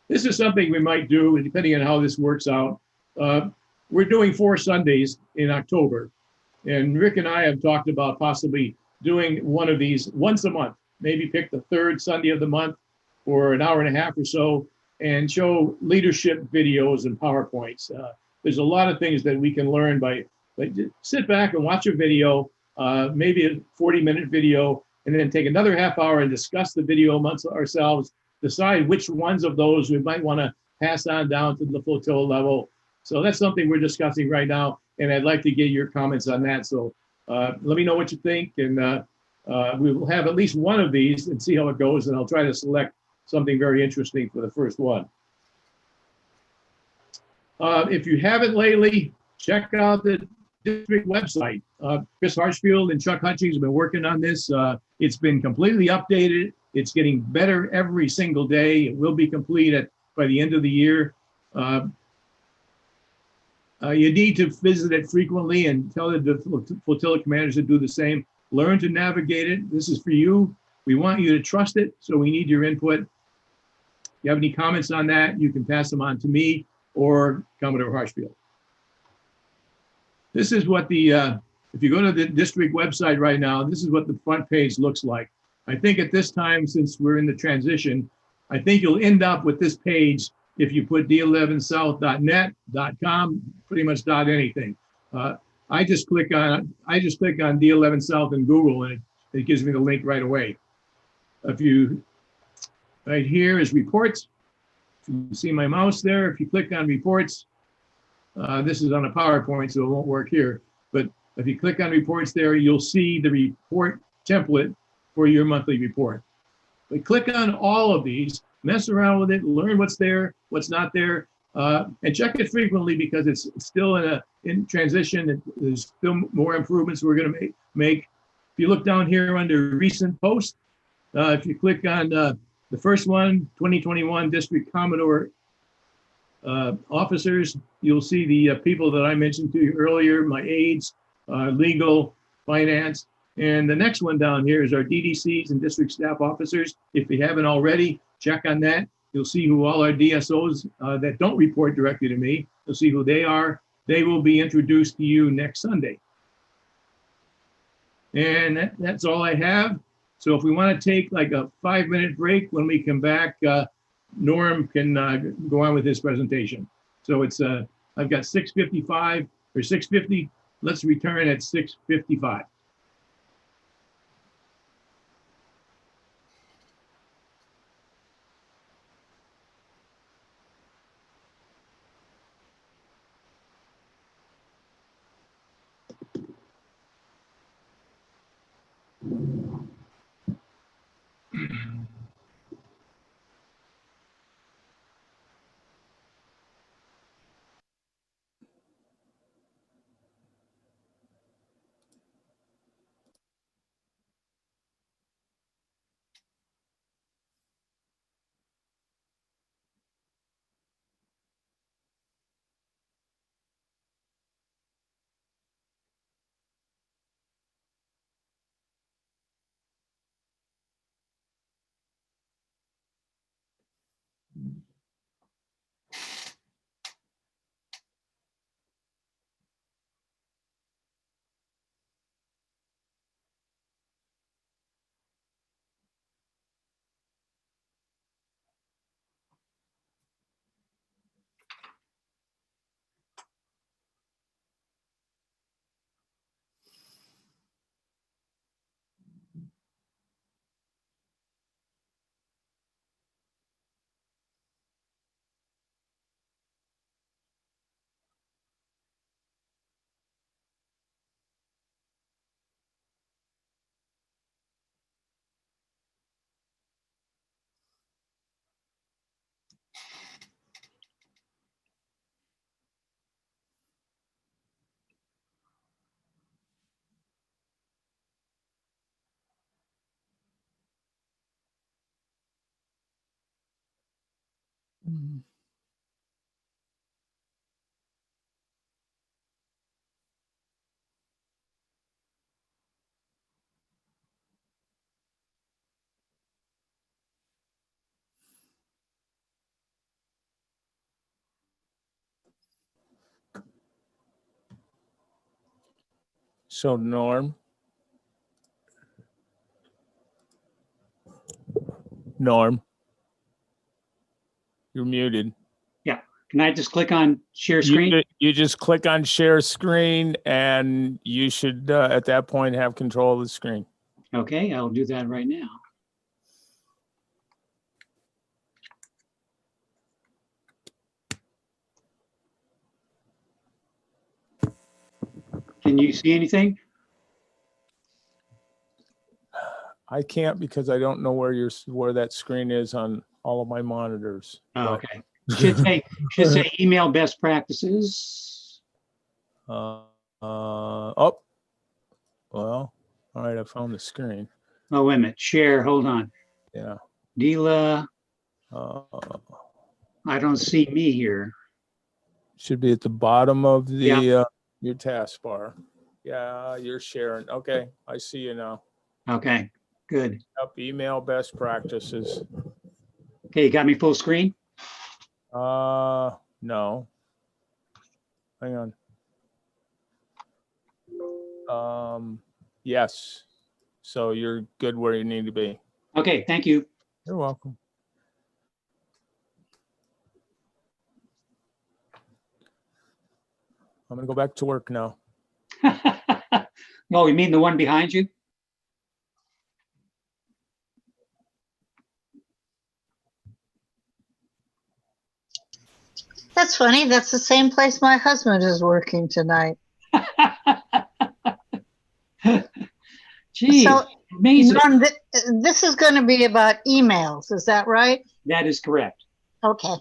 This is something we might do, depending on how this works out. We're doing 4 Sundays in October, and Rick and I have talked about possibly doing one of these once a month, maybe pick the 3rd Sunday of the month for an hour and a half or so, and show leadership videos and PowerPoints. There's a lot of things that we can learn by sit back and watch a video, maybe a 40-minute video, and then take another half hour and discuss the video amongst ourselves, decide which ones of those we might want to pass on down to the flotilla level. So that's something we're discussing right now, and I'd like to get your comments on that. So let me know what you think, and we will have at least one of these and see how it goes, and I'll try to select something very interesting for the first one. If you haven't lately, check out the district website. Chris Harshfield and Chuck Hutchings have been working on this. It's been completely updated. It's getting better every single day. It will be complete by the end of the year. You need to visit it frequently and tell the flotilla commanders to do the same. Learn to navigate it. This is for you. We want you to trust it, so we need your input. If you have any comments on that, you can pass them on to me or Commodore Harshfield. This is what if you go to the district website right now, this is what the front page looks like. I think at this time, since we're in the transition, I think you'll end up with this page if you put d11south.net, .com, pretty much .anything. I just click on D11 South in Google, and it gives me the link right away. Right here is reports. If you see my mouse there, if you click on reports, this is on a PowerPoint, so it won't work here. But if you click on reports there, you'll see the report template for your monthly report. But click on all of these, mess around with it, learn what's there, what's not there, and check it frequently because it's still in transition. There's still more improvements we're going to make. If you look down here under recent posts, if you click on the first one, 2021 District Commodore officers, you'll see the people that I mentioned to you earlier, my aides, legal, finance. And the next one down here is our DDCs and district staff officers. If you haven't already, check on that. You'll see who all our DSOs that don't report directly to me. You'll see who they are. They will be introduced to you next Sunday. And that's all I have. So if we want to take like a 5-minute break, when we come back, Norm can go on with his presentation. So it's I've got 6:55 or 6:50. Let's return at 6:55. So Norm, you're muted. Yeah. Can I just click on share screen? You just click on share screen and you should at that point have control of the screen. Okay, I'll do that right now. Can you see anything? I can't because I don't know where that screen is on all of my monitors. Oh, okay. Should say email best practices. Oh, well, all right. I found the screen. Oh, wait a minute. Share. Hold on. Yeah. DELA. I don't see me here. Should be at the bottom of the your taskbar. Yeah, you're sharing. Okay, I see you now. Okay, good. Up email best practices. Okay, you got me full screen? No. Hang on. Yes. So you're good where you need to be. Okay, thank you. You're welcome. I'm gonna go back to work now. Oh, you mean the one behind you? That's funny. That's the same place my husband is working tonight. Gee, so, amazing. Norm, this is going to be about emails. Is that right? That is correct. Okay.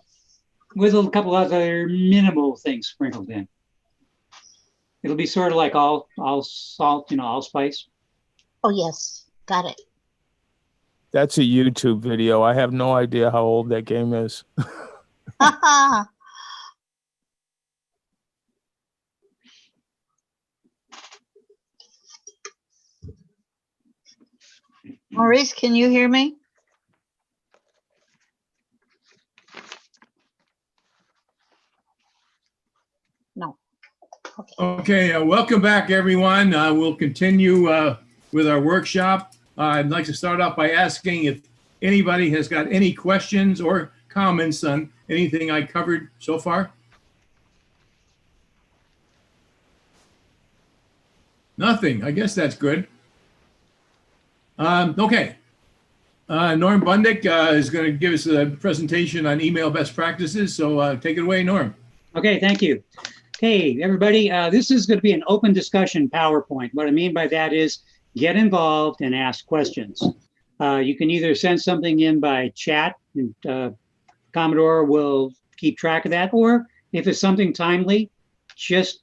With a couple other minimal things sprinkled in. It'll be sort of like all salt, allspice. Oh, yes. Got it. That's a YouTube video. I have no idea how old that game is. Maurice, can you hear me? No. Okay, welcome back, everyone. We'll continue with our workshop. I'd like to start off by asking if anybody has got any questions or comments on anything I covered so far. Nothing. I guess that's good. Okay. Norm Bundick is going to give us a presentation on email best practices. So take it away, Norm. Okay, thank you. Hey, everybody, this is going to be an open discussion PowerPoint. What I mean by that is get involved and ask questions. You can either send something in by chat, and Commodore will keep track of that, or if it's something timely, just,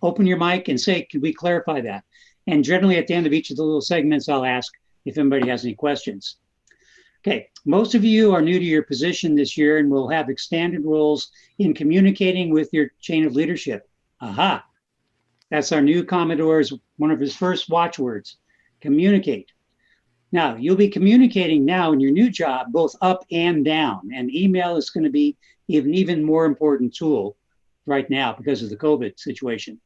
open your mic and say, can we clarify that? And generally at the end of each of the little segments, I'll ask if anybody has any questions. Okay, most of you are new to your position this year and will have expanded roles in communicating with your chain of leadership. Aha, that's our new Commodore's, one of his first watchwords, communicate. Now, you'll be communicating now in your new job, both up and down, and email is going to be even more important tool right now because of the COVID situation.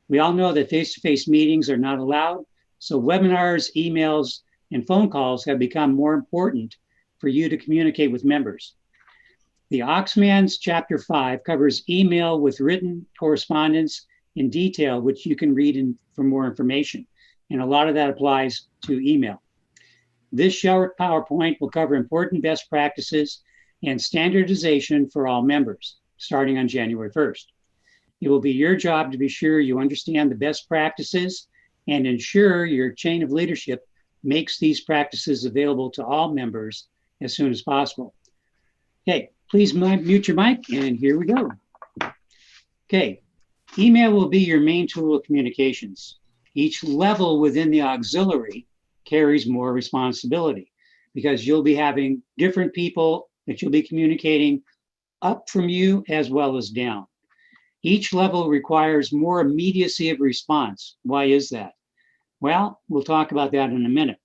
We all know that face-to-face meetings are not allowed, so webinars, emails, and phone calls have become more important for you to communicate with members. The Oxman's Chapter 5 covers email with written correspondence in detail, which you can read for more information. And a lot of that applies to email. This short PowerPoint will cover important best practices and standardization for all members, starting on January 1st. It will be your job to be sure you understand the best practices and ensure your chain of leadership makes these practices available to all members as soon as possible. Okay, please mute your mic, and here we go. Okay, email will be your main tool of communications. Each level within the auxiliary carries more responsibility because you'll be having different people that you'll be communicating up from you as well as down. Each level requires more immediacy of response. Why is that? Well, we'll talk about that in a minute.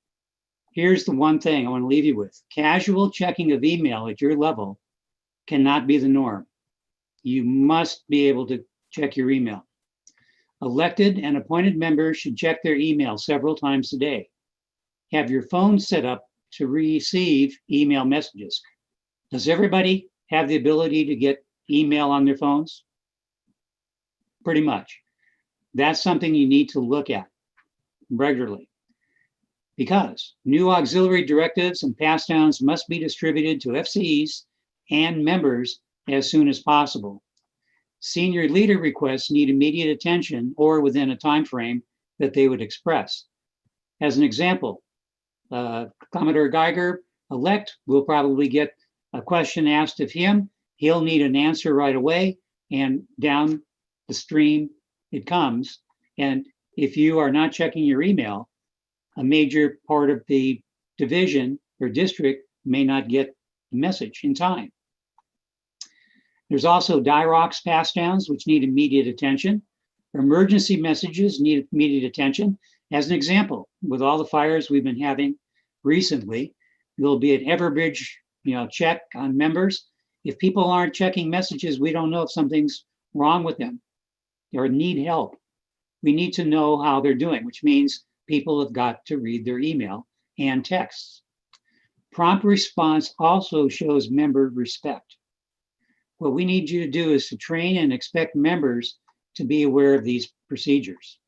Here's the one thing I want to leave you with. Casual checking of email at your level cannot be the norm. You must be able to check your email. Elected and appointed members should check their email several times a day. Have your phone set up to receive email messages. Does everybody have the ability to get email on their phones? Pretty much. That's something you need to look at regularly, because new auxiliary directives and pass downs must be distributed to FCEs and members as soon as possible. Senior leader requests need immediate attention or within a time frame that they would express. As an example, Commodore Geiger elect will probably get a question asked of him. He'll need an answer right away, and down the stream it comes. And if you are not checking your email, a major part of the division or district may not get the message in time. There's also DIROCS pass downs, which need immediate attention. Emergency messages need immediate attention. As an example, with all the fires we've been having recently, there'll be an Everbridge, check on members. If people aren't checking messages, we don't know if something's wrong with them or need help. We need to know how they're doing, which means people have got to read their email and texts. Prompt response also shows member respect. What we need you to do is to train and expect members to be aware of these procedures.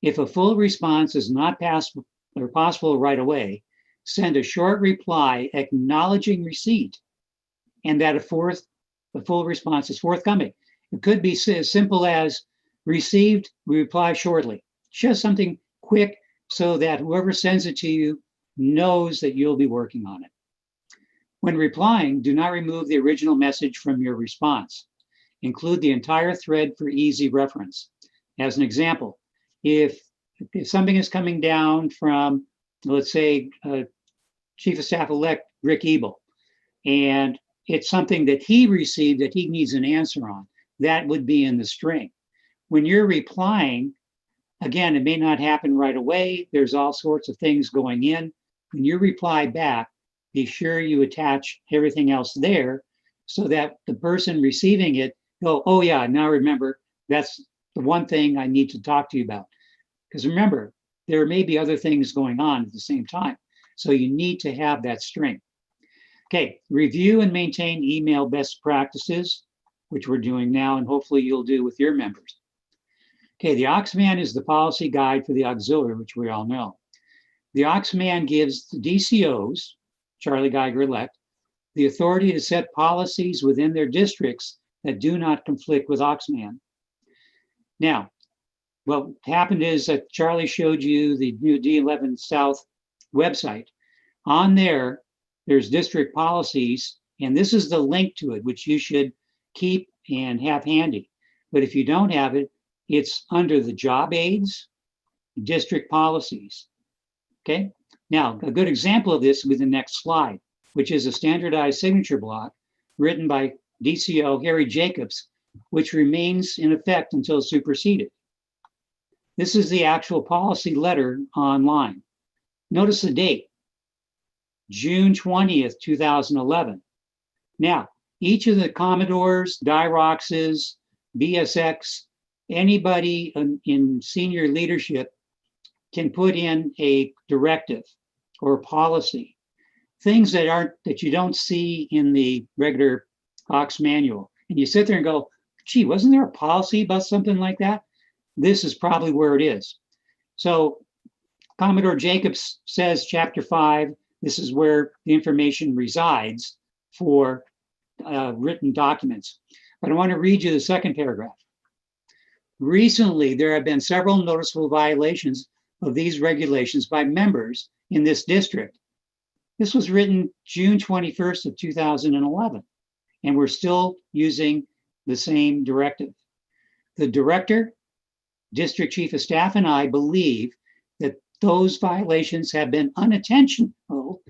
If a full response is not possible right away, send a short reply acknowledging receipt and that a full response is forthcoming. It could be as simple as received, we reply shortly. Just something quick so that whoever sends it to you knows that you'll be working on it. When replying, do not remove the original message from your response. Include the entire thread for easy reference. As an example, if something is coming down from, let's say, Chief of Staff-elect Rick Ebel, and it's something that he received that he needs an answer on, that would be in the string. When you're replying, Again, it may not happen right away. There's all sorts of things going in. When you reply back, be sure you attach everything else there so that the person receiving it go, oh yeah, now remember, that's the one thing I need to talk to you about. Because remember, there may be other things going on at the same time. So you need to have that string. Okay, review and maintain email best practices, which we're doing now, and hopefully you'll do with your members. Okay, the Oxman is the policy guide for the auxiliary, which we all know. The Oxman gives the DCOs, Charlie Geiger elect, the authority to set policies within their districts that do not conflict with Oxman. Now, what happened is that Charlie showed you the new D11 South website. On there, there's district policies, and this is the link to it, which you should keep and have handy. But if you don't have it, it's under the job aids, district policies. Okay, now a good example of this will be the next slide, which is a standardized signature block written by DCO Harry Jacobs, which remains in effect until superseded. This is the actual policy letter online. Notice the date, June 20th, 2011. Now, each of the Commodores, DIROXs, BSX, anybody in senior leadership can put in a directive or policy, things that you don't see in the regular Ox manual. And you sit there and go, gee, wasn't there a policy about something like that? This is probably where it is. So Commodore Jacobs says, chapter 5, this is where the information resides for written documents. But I want to read you the second paragraph. Recently, there have been several noticeable violations of these regulations by members in this district. This was written June 21st of 2011, and we're still using the same directive. The director, district chief of staff, and I believe that those violations have been unintentional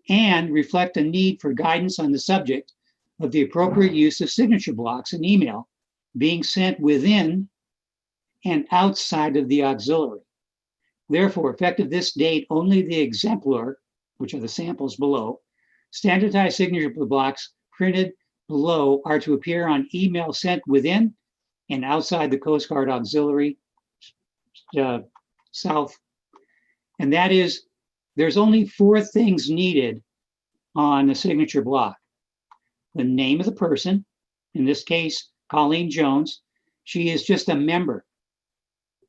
and reflect a need for guidance on the subject of the appropriate use of signature blocks and email being sent within and outside of the auxiliary. Therefore, effective this date, only the exemplar, which are the samples below, standardized signature blocks printed below are to appear on email sent within and outside the Coast Guard Auxiliary South. And that is, there's only 4 things needed on a signature block. The name of the person, in this case, Colleen Jones, she is just a member.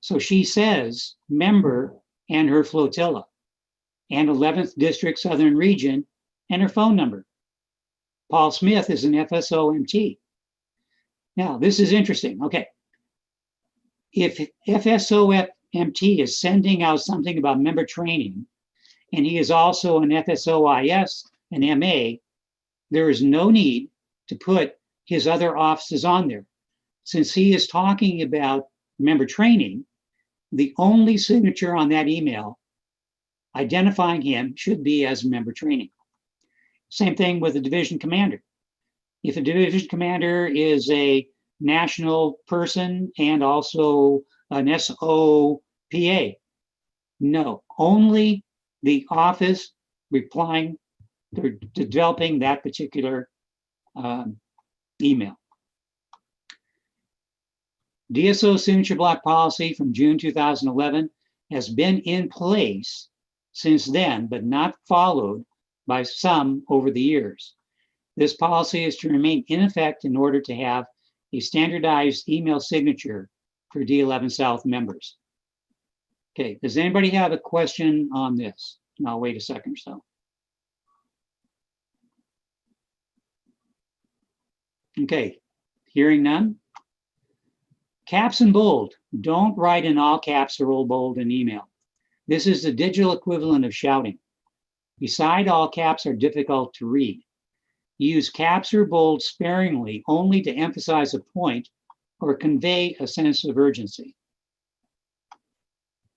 So she says member and her flotilla and 11th District Southern Region and her phone number. Paul Smith is an FSOMT. Now, this is interesting. Okay. If FSOMT is sending out something about member training, and he is also an FSOIS, an MA, there is no need to put his other offices on there. Since he is talking about member training, the only signature on that email identifying him should be as member training. Same thing with the division commander. If a division commander is a national person and also an SOPA, no, only the office replying to developing that particular email. DSO signature block policy from June 2011 has been in place since then, but not followed by some over the years. This policy is to remain in effect in order to have a standardized email signature for D11 South members. Okay, does anybody have a question on this? And I'll wait a second or so. Okay, hearing none. Caps and bold. Don't write in all caps or all bold in email. This is the digital equivalent of shouting. Beside, all caps are difficult to read. Use caps or bold sparingly only to emphasize a point or convey a sense of urgency.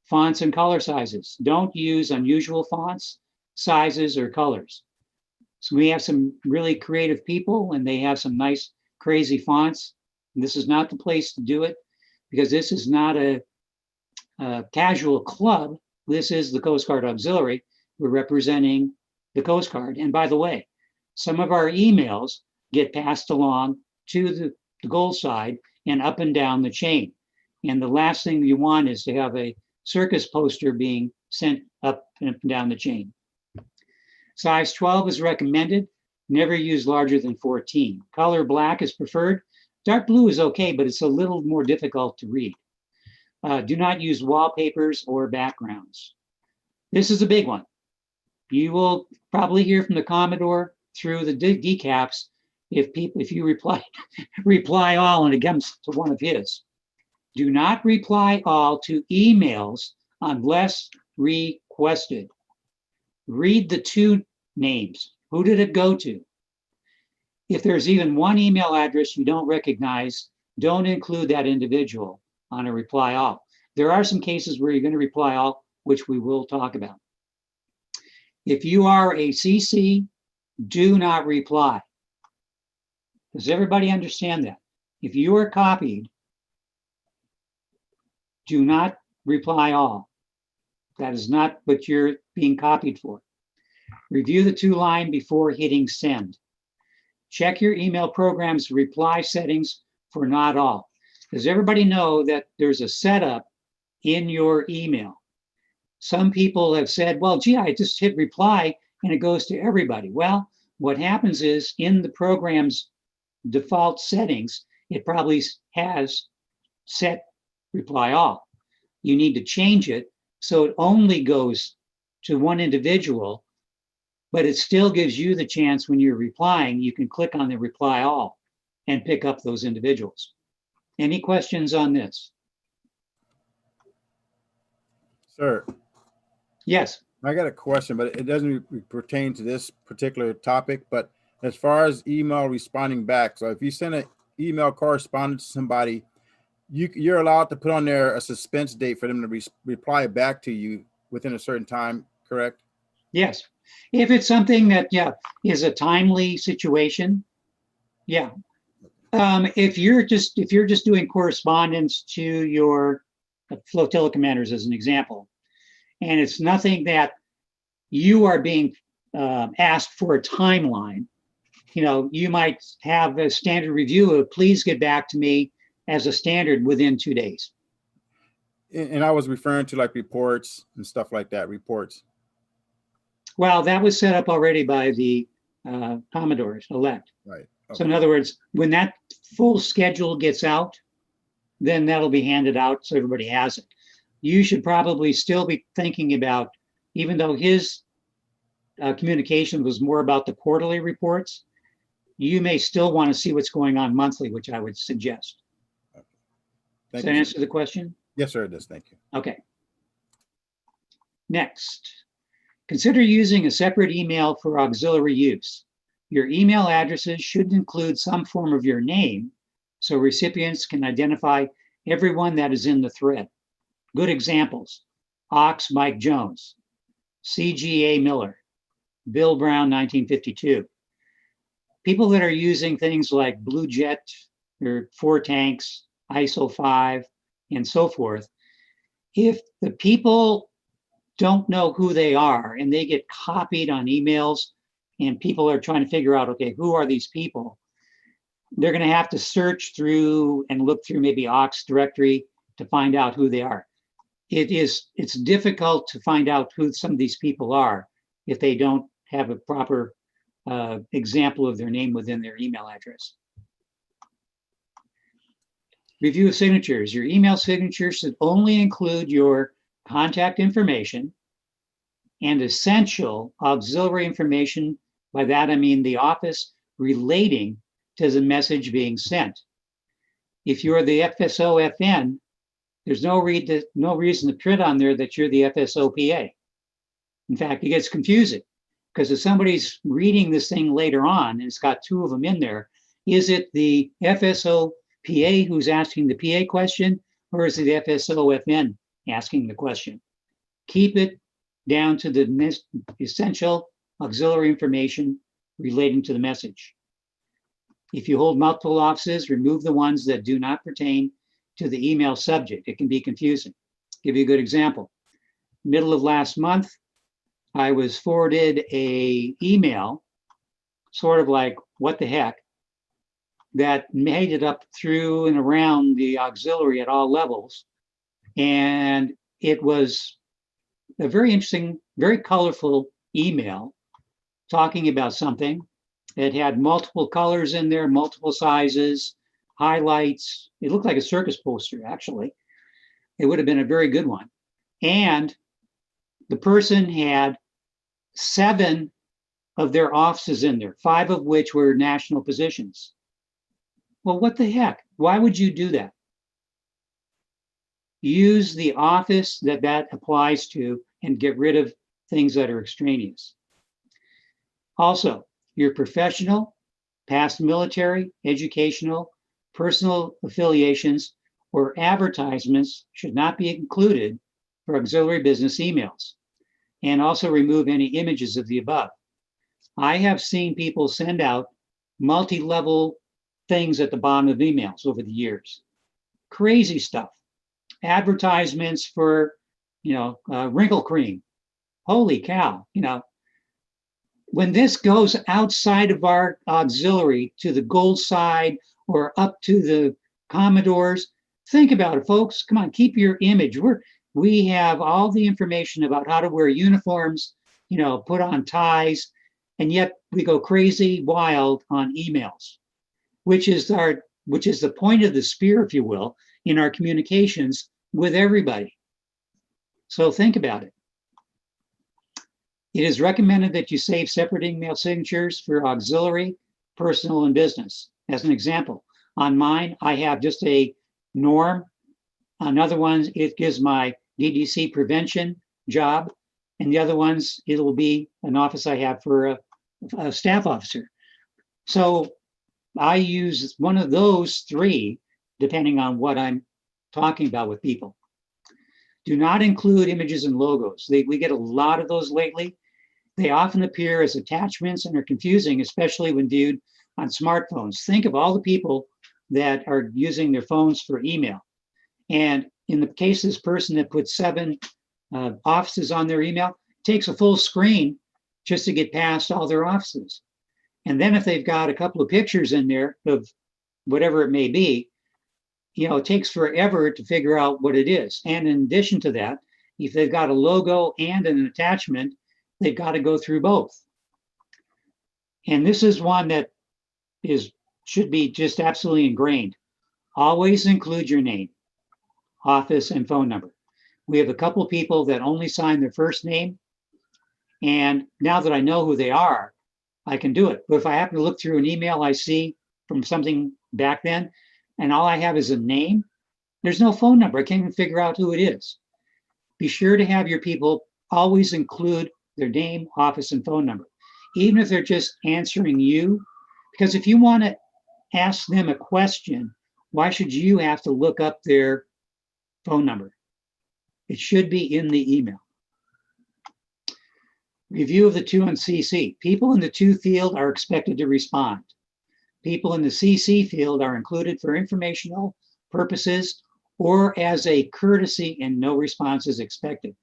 Fonts and color sizes. Don't use unusual fonts, sizes, or colors. So we have some really creative people and they have some nice, crazy fonts. And this is not the place to do it because this is not a casual club, this is the Coast Guard Auxiliary. We're representing the Coast Guard. And by the way, some of our emails get passed along to the goal side and up and down the chain. And the last thing you want is to have a circus poster being sent up and down the chain. Size 12 is recommended. Never use larger than 14. Color black is preferred. Dark blue is okay, but it's a little more difficult to read. Do not use wallpapers or backgrounds. This is a big one. You will probably hear from the Commodore through the decaps if you reply all and it comes to one of his. Do not reply all to emails unless requested. Read the two names. Who did it go to? If there's even one email address you don't recognize, don't include that individual on a reply all. There are some cases where you're going to reply all, which we will talk about. If you are a CC, do not reply. Does everybody understand that? If you are copied, do not reply all. That is not what you're being copied for. Review the two-line before hitting send. Check your email program's reply settings for not all. Does everybody know that there's a setup in your email? Some people have said, well, gee, I just hit reply and it goes to everybody. Well, what happens is in the program's default settings, it probably has set reply all. You need to change it so it only goes to one individual, but it still gives you the chance when you're replying, you can click on the reply all and pick up those individuals. Any questions on this? Sir. Yes. I got a question, but it doesn't pertain to this particular topic, but as far as email responding back, so if you send an email correspondence to somebody, you're allowed to put on there a suspense date for them to reply back to you within a certain time, correct? Yes. If it's something that, yeah, is a timely situation, yeah. If you're just doing correspondence to your flotilla commanders as an example, and it's nothing that you are being asked for a timeline, you know, you might have a standard review of please get back to me as a standard within 2 days. And I was referring to like reports and stuff like that, reports. Well, that was set up already by the Commodores elect. Right. Okay. So in other words, when that full schedule gets out, then that'll be handed out so everybody has it. You should probably still be thinking about, even though his communication was more about the quarterly reports, you may still want to see what's going on monthly, which I would suggest. Okay. Does that answer the question? Yes, sir, it does. Thank you. Okay. Next, consider using a separate email for auxiliary use. Your email addresses should include some form of your name so recipients can identify everyone that is in the thread. Good examples: Ox Mike Jones, CGA Miller, Bill Brown 1952. People that are using things like Blue Jet or 4 Tanks, ISO 5, and so forth, if the people don't know who they are and they get copied on emails and people are trying to figure out, okay, who are these people? They're going to have to search through and look through maybe Ox directory to find out who they are. It's difficult to find out who some of these people are if they don't have a proper example of their name within their email address. Review of signatures. Your email signature should only include your contact information and essential auxiliary information. By that, I mean the office relating to the message being sent. If you're the FSO-FN, there's no reason to print on there that you're the FSO-PA. In fact, it gets confusing because if somebody's reading this thing later on and it's got 2 of them in there, is it the FSO-PA who's asking the PA question, or is it the FSO-FN asking the question? Keep it down to the essential auxiliary information relating to the message. If you hold multiple offices, remove the ones that do not pertain to the email subject. It can be confusing. Give you a good example. Middle of last month, I was forwarded a email, sort of like, what the heck, that made it up through and around the auxiliary at all levels. And it was a very interesting, very colorful email talking about something. It had multiple colors in there, multiple sizes, highlights. It looked like a circus poster, actually. It would have been a very good one. And the person had 7 of their offices in there, 5 of which were national positions. Well, what the heck? Why would you do that? Use the office that applies to and get rid of things that are extraneous. Also, your professional, past military, educational, personal affiliations, or advertisements should not be included for auxiliary business emails. And also remove any images of the above. I have seen people send out multi-level things at the bottom of emails over the years. Crazy stuff. Advertisements for, wrinkle cream. Holy cow, When this goes outside of our auxiliary to the gold side or up to the Commodores, think about it, folks. Come on, keep your image. We have all the information about how to wear uniforms, put on ties, and yet we go crazy wild on emails, which is the point of the spear, if you will, in our communications with everybody. So think about it. It is recommended that you save separate email signatures for auxiliary, personal, and business. As an example, on mine, I have just a norm. On other ones, it gives my DDC prevention job, and the other ones, it'll be an office I have for a staff officer. So I use one of those 3, depending on what I'm talking about with people. Do not include images and logos. We get a lot of those lately. They often appear as attachments and are confusing, especially when viewed on smartphones. Think of all the people that are using their phones for email. And in the case of this person that put 7 offices on their email, it takes a full screen just to get past all their offices. And then if they've got a couple of pictures in there of whatever it may be, it takes forever to figure out what it is. And in addition to that, if they've got a logo and an attachment, they've got to go through both. And this is one that should be just absolutely ingrained. Always include your name, office, and phone number. We have a couple of people that only sign their first name. And now that I know who they are, I can do it. But if I happen to look through an email I see from something back then, and all I have is a name, there's no phone number. I can't even figure out who it is. Be sure to have your people always include their name, office, and phone number, even if they're just answering you. Because if you want to ask them a question, why should you have to look up their phone number? It should be in the email. Review of the to and CC. People in the to field are expected to respond. People in the CC field are included for informational purposes or as a courtesy, and no response is expected.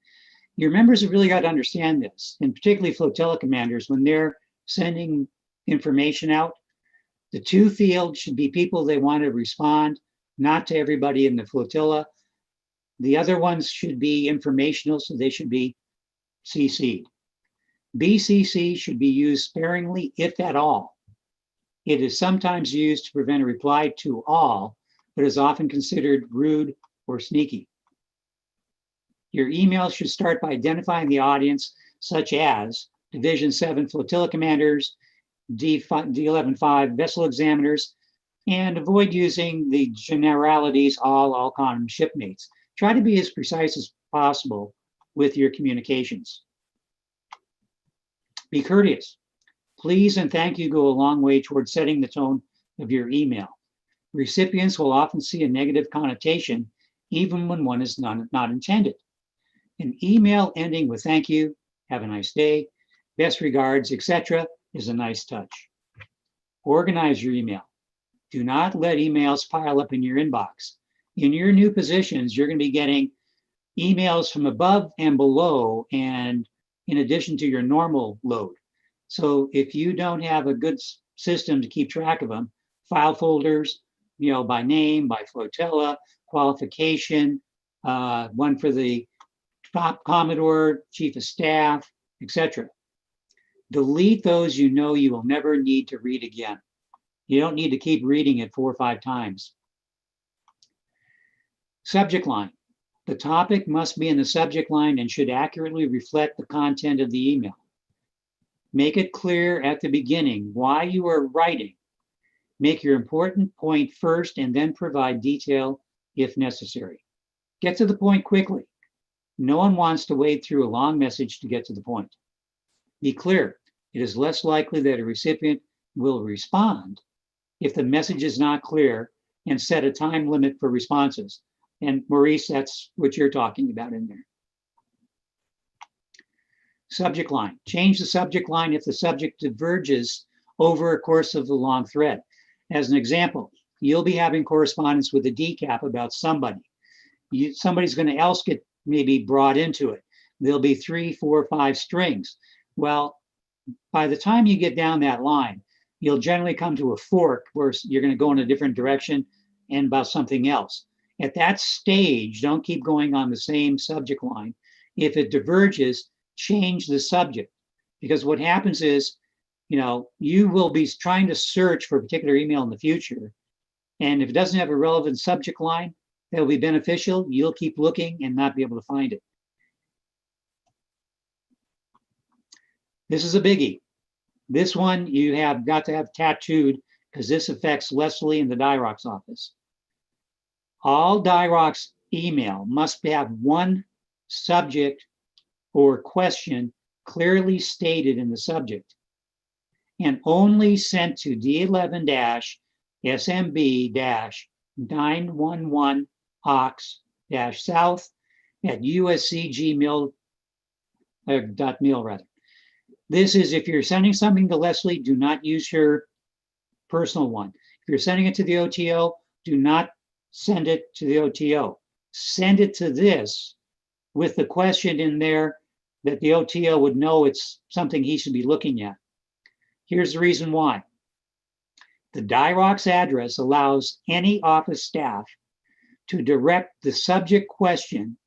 Your members have really got to understand this, and particularly flotilla commanders, when they're sending information out, the to field should be people they want to respond, not to everybody in the flotilla. The other ones should be informational, so they should be CC'd. BCC should be used sparingly, if at all. It is sometimes used to prevent a reply to all, but is often considered rude or sneaky. Your email should start by identifying the audience, such as Division 7 flotilla commanders, D11-5 vessel examiners, and avoid using the generalities, all common shipmates. Try to be as precise as possible with your communications. Be courteous. Please and thank you go a long way toward setting the tone of your email. Recipients will often see a negative connotation, even when one is not intended. An email ending with thank you, have a nice day, best regards, etc. is a nice touch. Organize your email. Do not let emails pile up in your inbox. In your new positions, you're going to be getting emails from above and below, and in addition to your normal load. So if you don't have a good system to keep track of them, file folders, by name, by flotilla, qualification, one for the top Commodore, chief of staff, etc. Delete those you know you will never need to read again. You don't need to keep reading it 4 or 5 times. Subject line. The topic must be in the subject line and should accurately reflect the content of the email. Make it clear at the beginning why you are writing. Make your important point first and then provide detail if necessary. Get to the point quickly. No one wants to wade through a long message to get to the point. Be clear. It is less likely that a recipient will respond if the message is not clear, and set a time limit for responses. And Maurice, that's what you're talking about in there. Subject line. Change the subject line if the subject diverges over a course of the long thread. As an example, you'll be having correspondence with a decap about somebody. Somebody's going to else get maybe brought into it. There'll be 3, 4, 5 strings. Well, by the time you get down that line, you'll generally come to a fork where you're going to go in a different direction and about something else. At that stage, don't keep going on the same subject line. If it diverges, change the subject, because what happens is, you will be trying to search for a particular email in the future. And if it doesn't have a relevant subject line that will be beneficial, you'll keep looking and not be able to find it. This is a biggie. This one you have got to have tattooed, because this affects Leslie in the DIROC's office. All DIROC's email must have one subject or question clearly stated in the subject, and only sent to D11-SMB-911-Ox-South@uscg.mil. This is if you're sending something to Leslie, do not use your personal one. If you're sending it to the OTO, do not send it to the OTO. Send it to this with the question in there that the OTO would know it's something he should be looking at. Here's the reason why. The DIROC's address allows any office staff to direct the subject question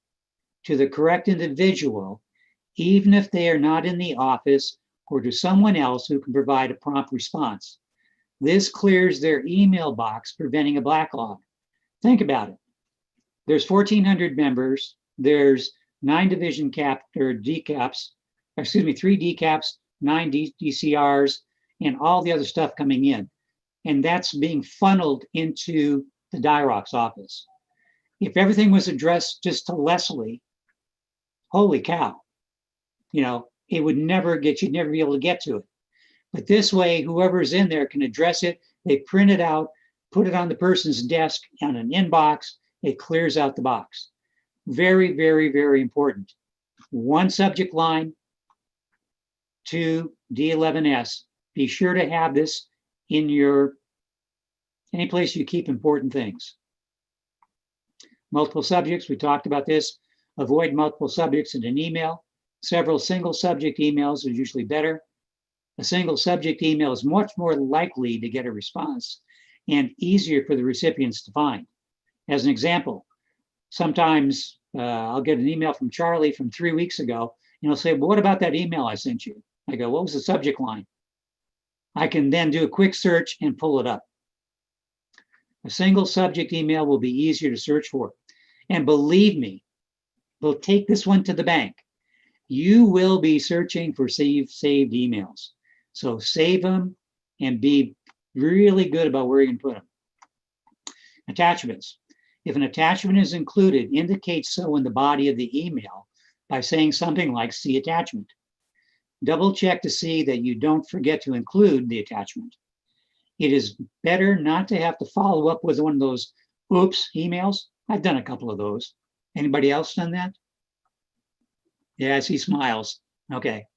to the correct individual, even if they are not in the office, or to someone else who can provide a prompt response. This clears their email box, preventing a backlog. Think about it. There's 1,400 members. There's 9 division decaps, 3 decaps, 9 DCRs, and all the other stuff coming in. And that's being funneled into the DIROC's office. If everything was addressed just to Leslie, holy cow, it would never you'd never be able to get to it. But this way, whoever's in there can address it. They print it out, put it on the person's desk on an inbox. It clears out the box. Very, very, very important. One subject line, 2 D11S. Be sure to have this in any place you keep important things. Multiple subjects, we talked about this. Avoid multiple subjects in an email. Several single subject emails are usually better. A single subject email is much more likely to get a response and easier for the recipients to find. As an example, sometimes I'll get an email from Charlie from 3 weeks ago, and he'll say, well, what about that email I sent you? I go, what was the subject line? I can then do a quick search and pull it up. A single subject email will be easier to search for. And believe me, we'll take this one to the bank. You will be searching for saved emails. So save them and be really good about where you can put them. Attachments. If an attachment is included, indicate so in the body of the email by saying something like "see attachment." Double check to see that you don't forget to include the attachment. It is better not to have to follow up with one of those oops emails. I've done a couple of those. Anybody else done that? Yeah, I see smiles. Okay.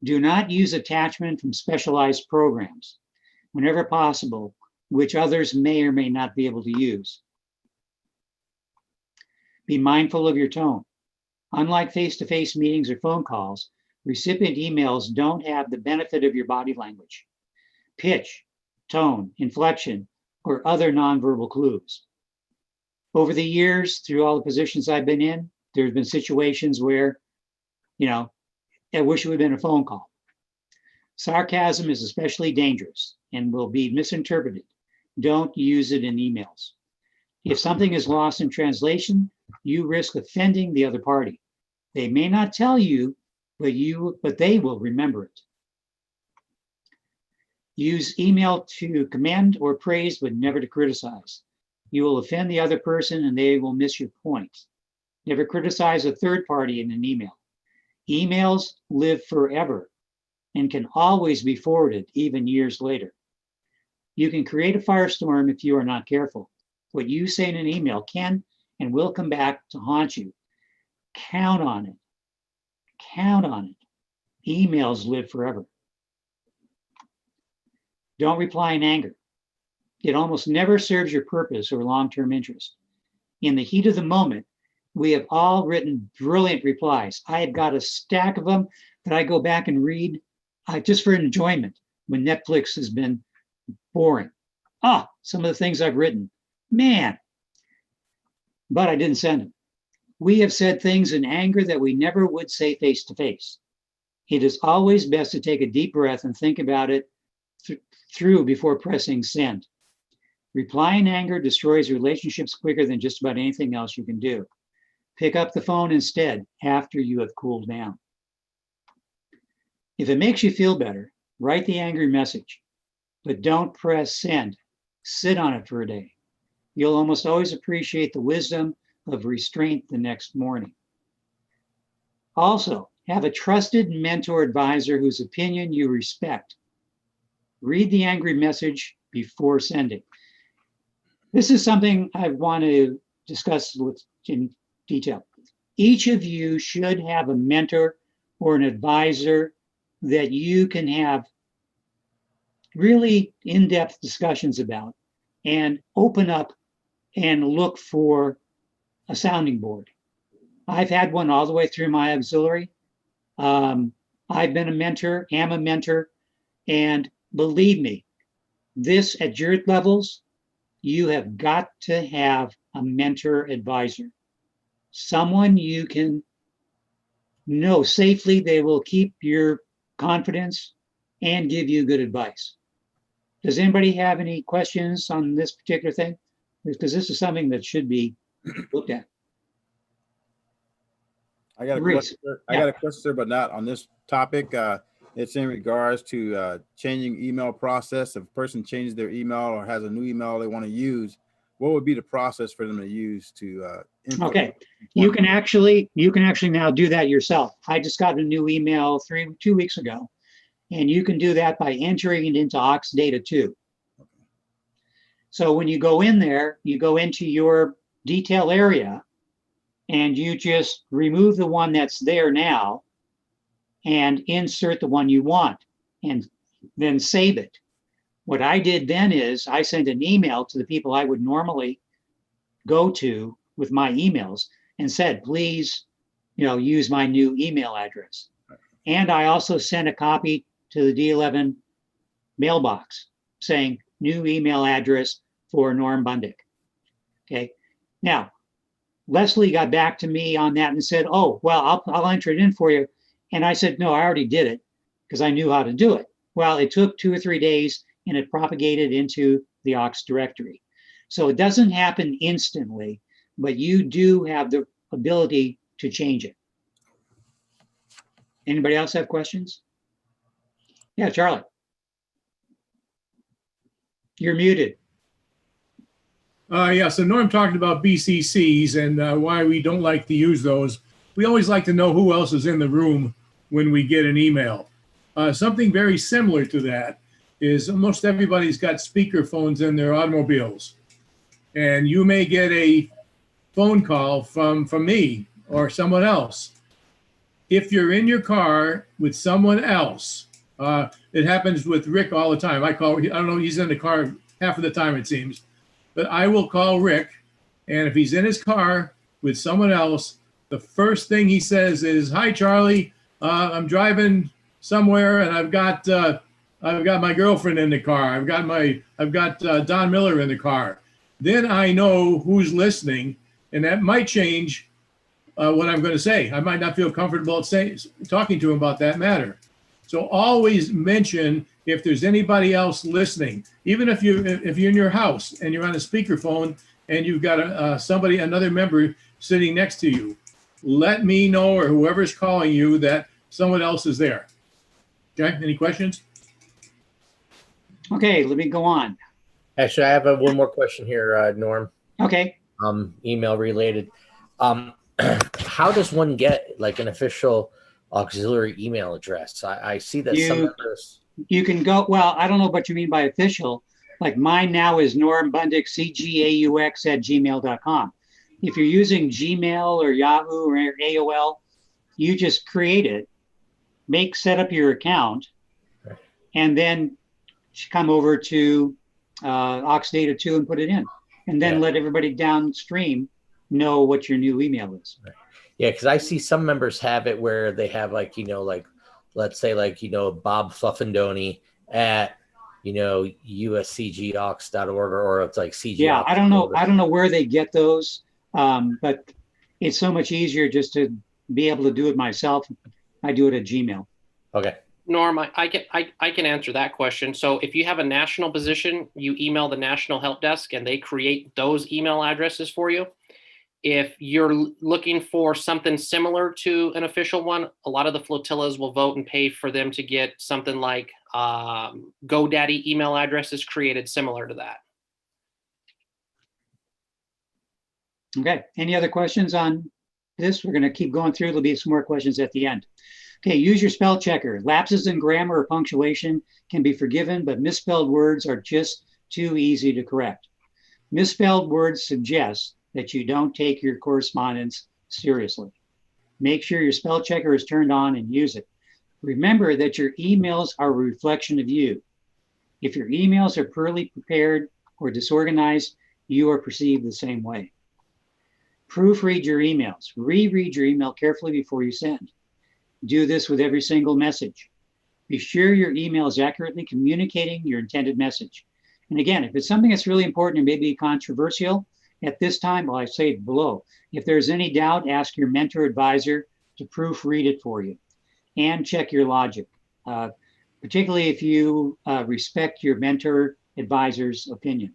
Do not use attachment from specialized programs whenever possible, which others may or may not be able to use. Be mindful of your tone. Unlike face-to-face meetings or phone calls, recipient emails don't have the benefit of your body language, pitch, tone, inflection, or other nonverbal clues. Over the years, through all the positions I've been in, there's been situations where, I wish it would have been a phone call. Sarcasm is especially dangerous and will be misinterpreted. Don't use it in emails. If something is lost in translation, you risk offending the other party. They may not tell you, but they will remember it. Use email to commend or praise, but never to criticize. You will offend the other person and they will miss your point. Never criticize a third party in an email. Emails live forever and can always be forwarded, even years later. You can create a firestorm if you are not careful. What you say in an email can and will come back to haunt you. Count on it. Count on it. Emails live forever. Don't reply in anger. It almost never serves your purpose or long-term interest. In the heat of the moment, we have all written brilliant replies. I have got a stack of them that I go back and read just for enjoyment when Netflix has been boring. Some of the things I've written, man. But I didn't send them. We have said things in anger that we never would say face to face. It is always best to take a deep breath and think about it through before pressing send. Reply in anger destroys relationships quicker than just about anything else you can do. Pick up the phone instead after you have cooled down. If it makes you feel better, write the angry message, but don't press send. Sit on it for a day. You'll almost always appreciate the wisdom of restraint the next morning. Also, have a trusted mentor advisor whose opinion you respect. Read the angry message before sending. This is something I want to discuss in detail. Each of you should have a mentor or an advisor that you can have really in-depth discussions about and open up and look for a sounding board. I've had one all the way through my auxiliary. I've been a mentor, am a mentor, and believe me, this at your levels, you have got to have a mentor advisor. Someone you can know safely they will keep your confidence and give you good advice. Does anybody have any questions on this particular thing? Because this is something that should be looked at. I got a question, but not on this topic. It's in regards to changing email process. If a person changes their email or has a new email they want to use, what would be the process for them to use to Okay, you can actually now do that yourself. I just got a new email 2 weeks ago, and you can do that by entering it into Ox Data 2. So when you go in there, you go into your detail area and you just remove the one that's there now and insert the one you want and then save it. What I did then is I sent an email to the people I would normally go to with my emails and said, please, use my new email address. And I also sent a copy to the D11 mailbox saying new email address for Norm Bundick. Okay. Now, Leslie got back to me on that and said, oh, well, I'll enter it in for you. And I said, no, I already did it because I knew how to do it. Well, it took 2 or 3 days and it propagated into the Ox directory. So it doesn't happen instantly, but you do have the ability to change it. Anybody else have questions? Yeah, Charlie. You're muted. Yeah, so Norm talked about BCCs and why we don't like to use those. We always like to know who else is in the room when we get an email. Something very similar to that is almost everybody's got speaker phones in their automobiles. And you may get a phone call from me or someone else. If you're in your car with someone else, it happens with Rick all the time. I don't know, he's in the car half of the time it seems. But I will call Rick, and if he's in his car with someone else, the first thing he says is, "Hi, Charlie. I'm driving somewhere, and I've got my girlfriend in the car. I've got Don Miller in the car." Then I know who's listening, and that might change what I'm going to say. I might not feel comfortable talking to him about that matter. So always mention if there's anybody else listening, even if you're in your house and you're on a speakerphone and you've got another member sitting next to you. Let me know, or whoever's calling you, that someone else is there. Okay, any questions? Okay, let me go on. Actually, I have one more question here, Norm. Okay. Email related. How does one get like an official auxiliary email address? I see that some members. You can go, well, I don't know what you mean by official. Like mine now is normbuндик@gmail.com. If you're using Gmail or Yahoo or AOL, you just create it, set up your account, and then come over to Oxdata 2 and put it in. And then let everybody downstream know what your new email is. Yeah, because I see some members have it where they have like, let's say Bob Fluffendoni at, uscgox.org, or it's like CG. Yeah, I don't know where they get those, but it's so much easier just to be able to do it myself. I do it at Gmail. Okay. Norm, I can answer that question. So if you have a national position, you email the National Help Desk and they create those email addresses for you. If you're looking for something similar to an official one, a lot of the flotillas will vote and pay for them to get something like GoDaddy email addresses created similar to that. Okay, any other questions on this? We're going to keep going through. There'll be some more questions at the end. Okay, use your spell checker. Lapses in grammar or punctuation can be forgiven, but misspelled words are just too easy to correct. Misspelled words suggest that you don't take your correspondence seriously. Make sure your spell checker is turned on and use it. Remember that your emails are a reflection of you. If your emails are poorly prepared or disorganized, you are perceived the same way. Proofread your emails. Reread your email carefully before you send. Do this with every single message. Be sure your email is accurately communicating your intended message. And again, if it's something that's really important and maybe controversial, at this time, well, I say it below. If there's any doubt, ask your mentor advisor to proofread it for you and check your logic, particularly if you respect your mentor advisor's opinion.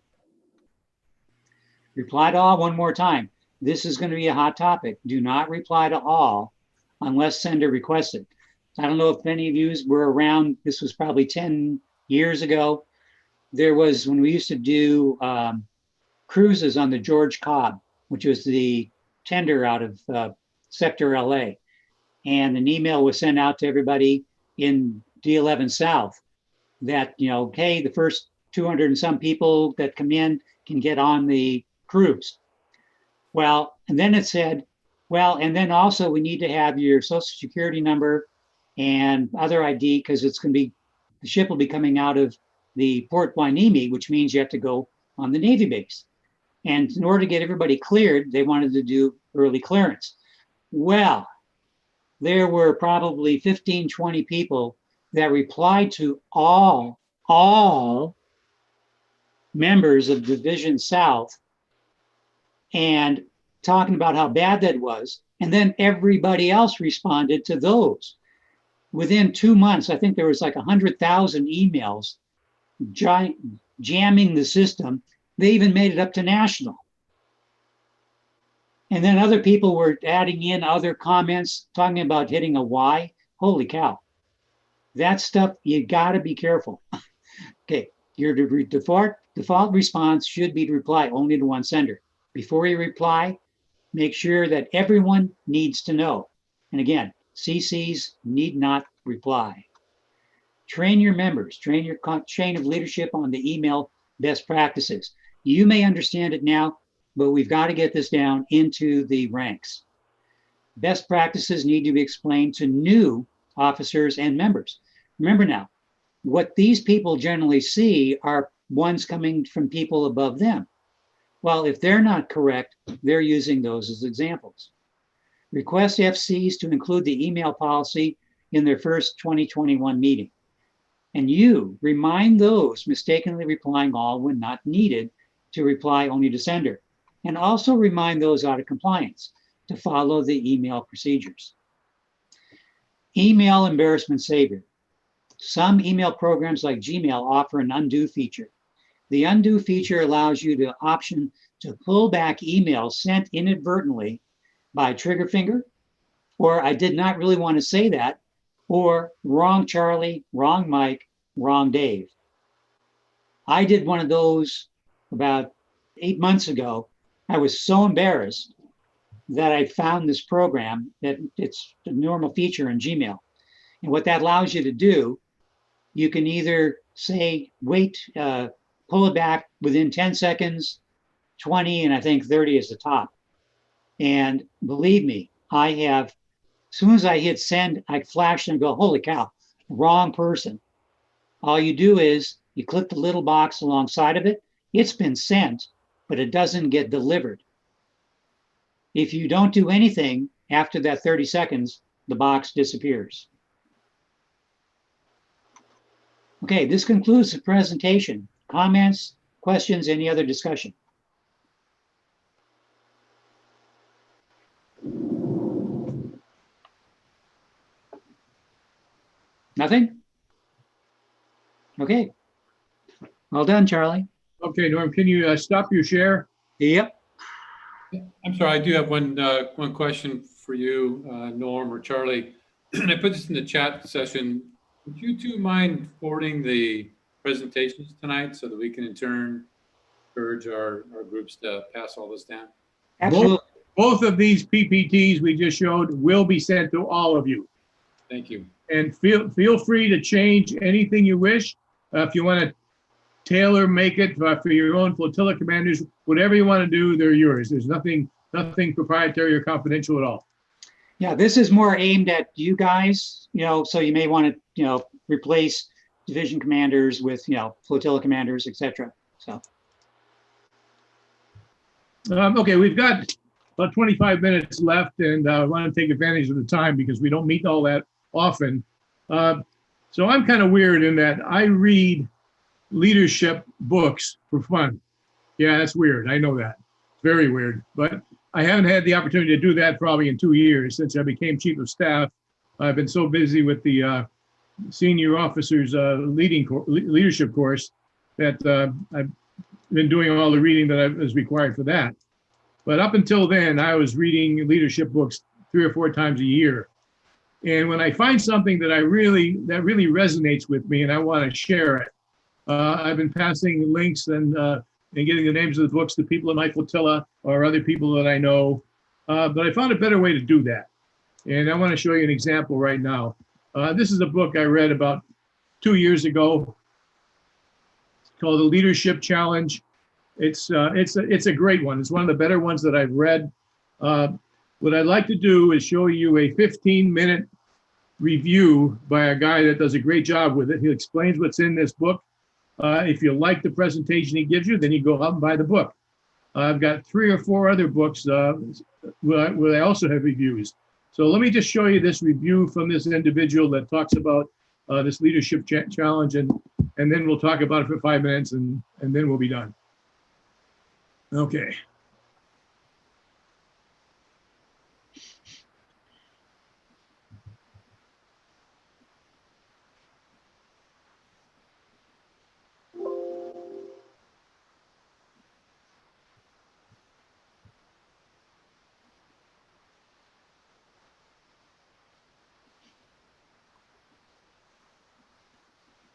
Reply to all one more time. This is going to be a hot topic. Do not reply to all unless sender requested. I don't know if any of you were around. This was probably 10 years ago. There was, when we used to do cruises on the George Cobb, which was the tender out of Sector LA. And an email was sent out to everybody in D11 South that, hey, the first 200 and some people that come in can get on the cruise. Well, and then it said, well, and then also we need to have your social security number and other ID, because it's going to be, the ship will be coming out of the Port Hueneme, which means you have to go on the Navy base. And in order to get everybody cleared, they wanted to do early clearance. Well, there were probably 15, 20 people that replied to all members of Division South and talking about how bad that was. And then everybody else responded to those. Within 2 months, I think there was like 100,000 emails jamming the system. They even made it up to national. And then other people were adding in other comments, talking about hitting a Y. Holy cow. That stuff, you gotta be careful. Okay, your default response should be to reply only to one sender. Before you reply, make sure that everyone needs to know. And again, CCs need not reply. Train your members, train your chain of leadership on the email best practices. You may understand it now, but we've got to get this down into the ranks. Best practices need to be explained to new officers and members. Remember now, what these people generally see are ones coming from people above them. Well, if they're not correct, they're using those as examples. Request FCs to include the email policy in their first 2021 meeting. And you remind those mistakenly replying all when not needed to reply only to sender. And also remind those out of compliance to follow the email procedures. Email embarrassment savior. Some email programs like Gmail offer an undo feature. The undo feature allows you the option to pull back emails sent inadvertently by trigger finger, or I did not really want to say that, or wrong Charlie, wrong Mike, wrong Dave. I did one of those about 8 months ago. I was so embarrassed that I found this program that it's a normal feature in Gmail. And what that allows you to do, you can either say, wait, pull it back within 10 seconds, 20, and I think 30 is the top. And believe me, I have, as soon as I hit send, I flash and go, holy cow, wrong person. All you do is you click the little box alongside of it. It's been sent, but it doesn't get delivered. If you don't do anything after that 30 seconds, the box disappears. Okay, this concludes the presentation. Comments, questions, any other discussion? Nothing? Okay. Well done, Charlie. Okay, Norm, can you stop your share? Yep. I'm sorry, I do have one question for you, Norm or Charlie. And I put this in the chat session. Would you two mind forwarding the presentations tonight so that we can in turn urge our groups to pass all this down? Absolutely. Both of these PPTs we just showed will be sent to all of you. Thank you. And feel free to change anything you wish. If you want to tailor make it for your own flotilla commanders, whatever you want to do, they're yours. There's nothing proprietary or confidential at all. Yeah, this is more aimed at you guys, so you may want to, replace division commanders with, flotilla commanders, etc. So. Okay, we've got about 25 minutes left, and I want to take advantage of the time because we don't meet all that often. So I'm kind of weird in that I read leadership books for fun. Yeah, that's weird. I know that. It's very weird. But I haven't had the opportunity to do that probably in 2 years since I became chief of staff. I've been so busy with the senior officers leadership course that I've been doing all the reading that was required for that. But up until then, I was reading leadership books 3 or 4 times a year. And when I find something that really resonates with me and I want to share it, I've been passing links and getting the names of the books to people in my flotilla or other people that I know. But I found a better way to do that. And I want to show you an example right now. This is a book I read about 2 years ago. It's called The Leadership Challenge. It's a great one. It's one of the better ones that I've read. What I'd like to do is show you a 15-minute review by a guy that does a great job with it. He explains what's in this book. If you like the presentation he gives you, then you go out and buy the book. I've got 3 or 4 other books where I also have reviews. So let me just show you this review from this individual that talks about this leadership challenge, and then we'll talk about it for 5 minutes, and then we'll be done. Okay.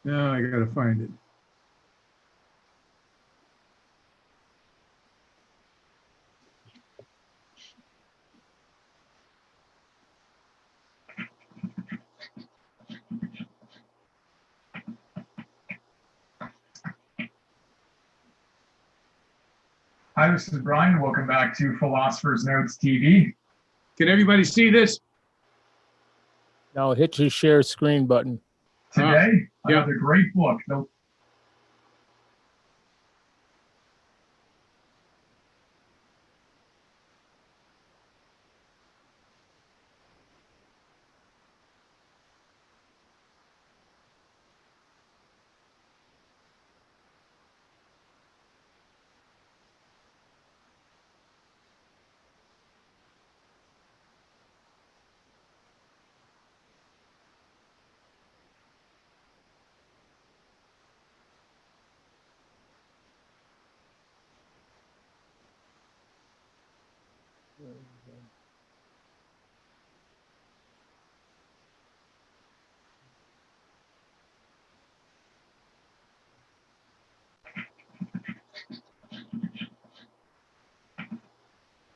Now I gotta find it. Hi, this is Brian. Welcome back to Philosopher's Notes TV. Can everybody see this? Now hit your share screen button. Today, I have a great book.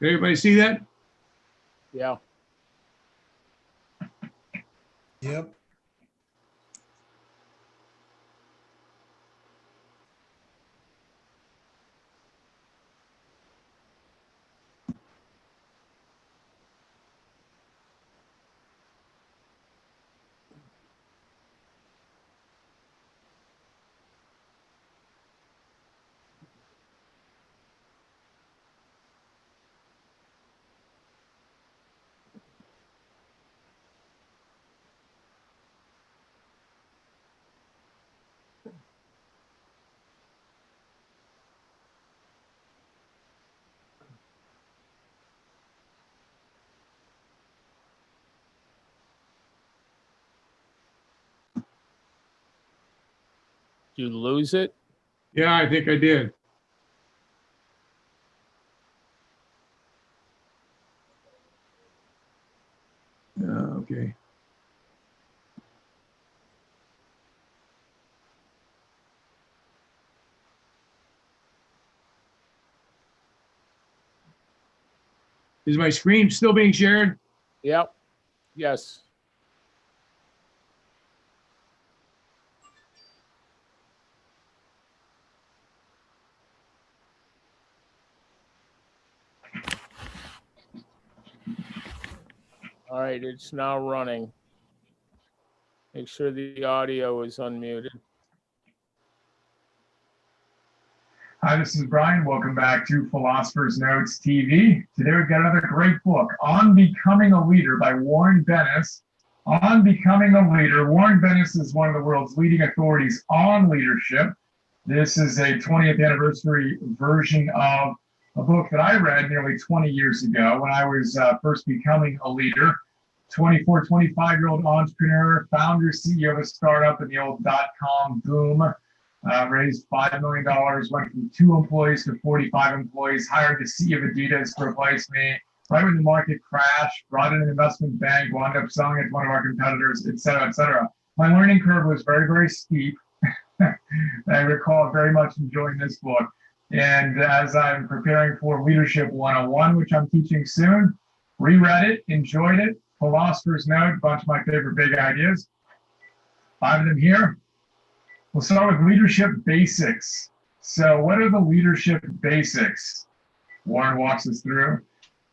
Everybody see that? Yeah. Yep. You lose it? Yeah, I think I did. Okay. Is my screen still being shared? Yep. Yes. All right, it's now running. Make sure the audio is unmuted. Hi, this is Brian. Welcome back to Philosopher's Notes TV. Today we've got another great book, On Becoming a Leader by Warren Bennis. On Becoming a Leader. Warren Bennis is one of the world's leading authorities on leadership. This is a 20th anniversary version of a book that I read nearly 20 years ago when I was first becoming a leader. 24, 25-year-old entrepreneur, founder, CEO of a startup in the old dot-com boom. Raised $5 million, went from 2 employees to 45 employees, hired the CEO of Adidas to replace me. Right when the market crashed, brought in an investment bank, wound up selling it to one of our competitors, et cetera, et cetera. My learning curve was very, very steep. I recall very much enjoying this book. And as I'm preparing for Leadership 101, which I'm teaching soon, reread it, enjoyed it, Philosopher's Note, a bunch of my favorite big ideas. 5 of them here. We'll start with leadership basics. So what are the leadership basics? Warren walks us through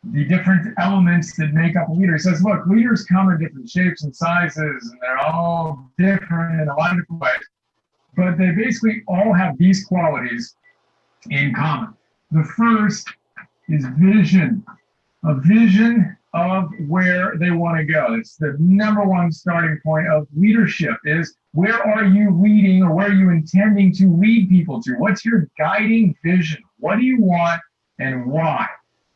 the different elements that make up a leader. He says, look, leaders come in different shapes and sizes, and they're all different in a lot of different ways, but they basically all have these qualities in common. The first is vision, a vision of where they want to go. It's the number one starting point of leadership is where are you leading or where are you intending to lead people to? What's your guiding vision? What do you want and why?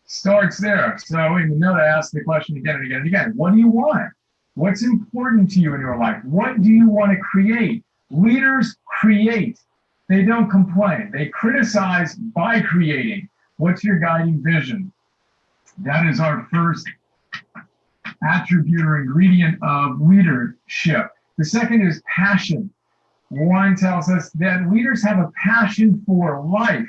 Starts there. So in the note, I ask the question again and again and again. What do you want? What's important to you in your life? What do you want to create? Leaders create. They don't complain. They criticize by creating. What's your guiding vision? That is our first attribute or ingredient of leadership. The second is passion. Warren tells us that leaders have a passion for life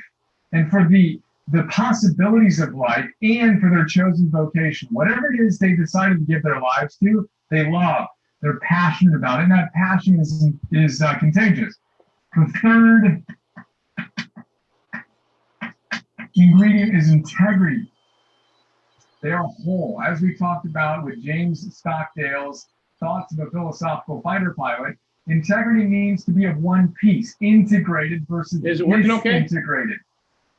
and for the possibilities of life and for their chosen vocation. Whatever it is they decided to give their lives to, they love. They're passionate about it, and that passion is contagious. The third ingredient is integrity. They are whole. As we talked about with James Stockdale's Thoughts of a Philosophical Fighter Pilot, integrity means to be of one piece, integrated versus disintegrated,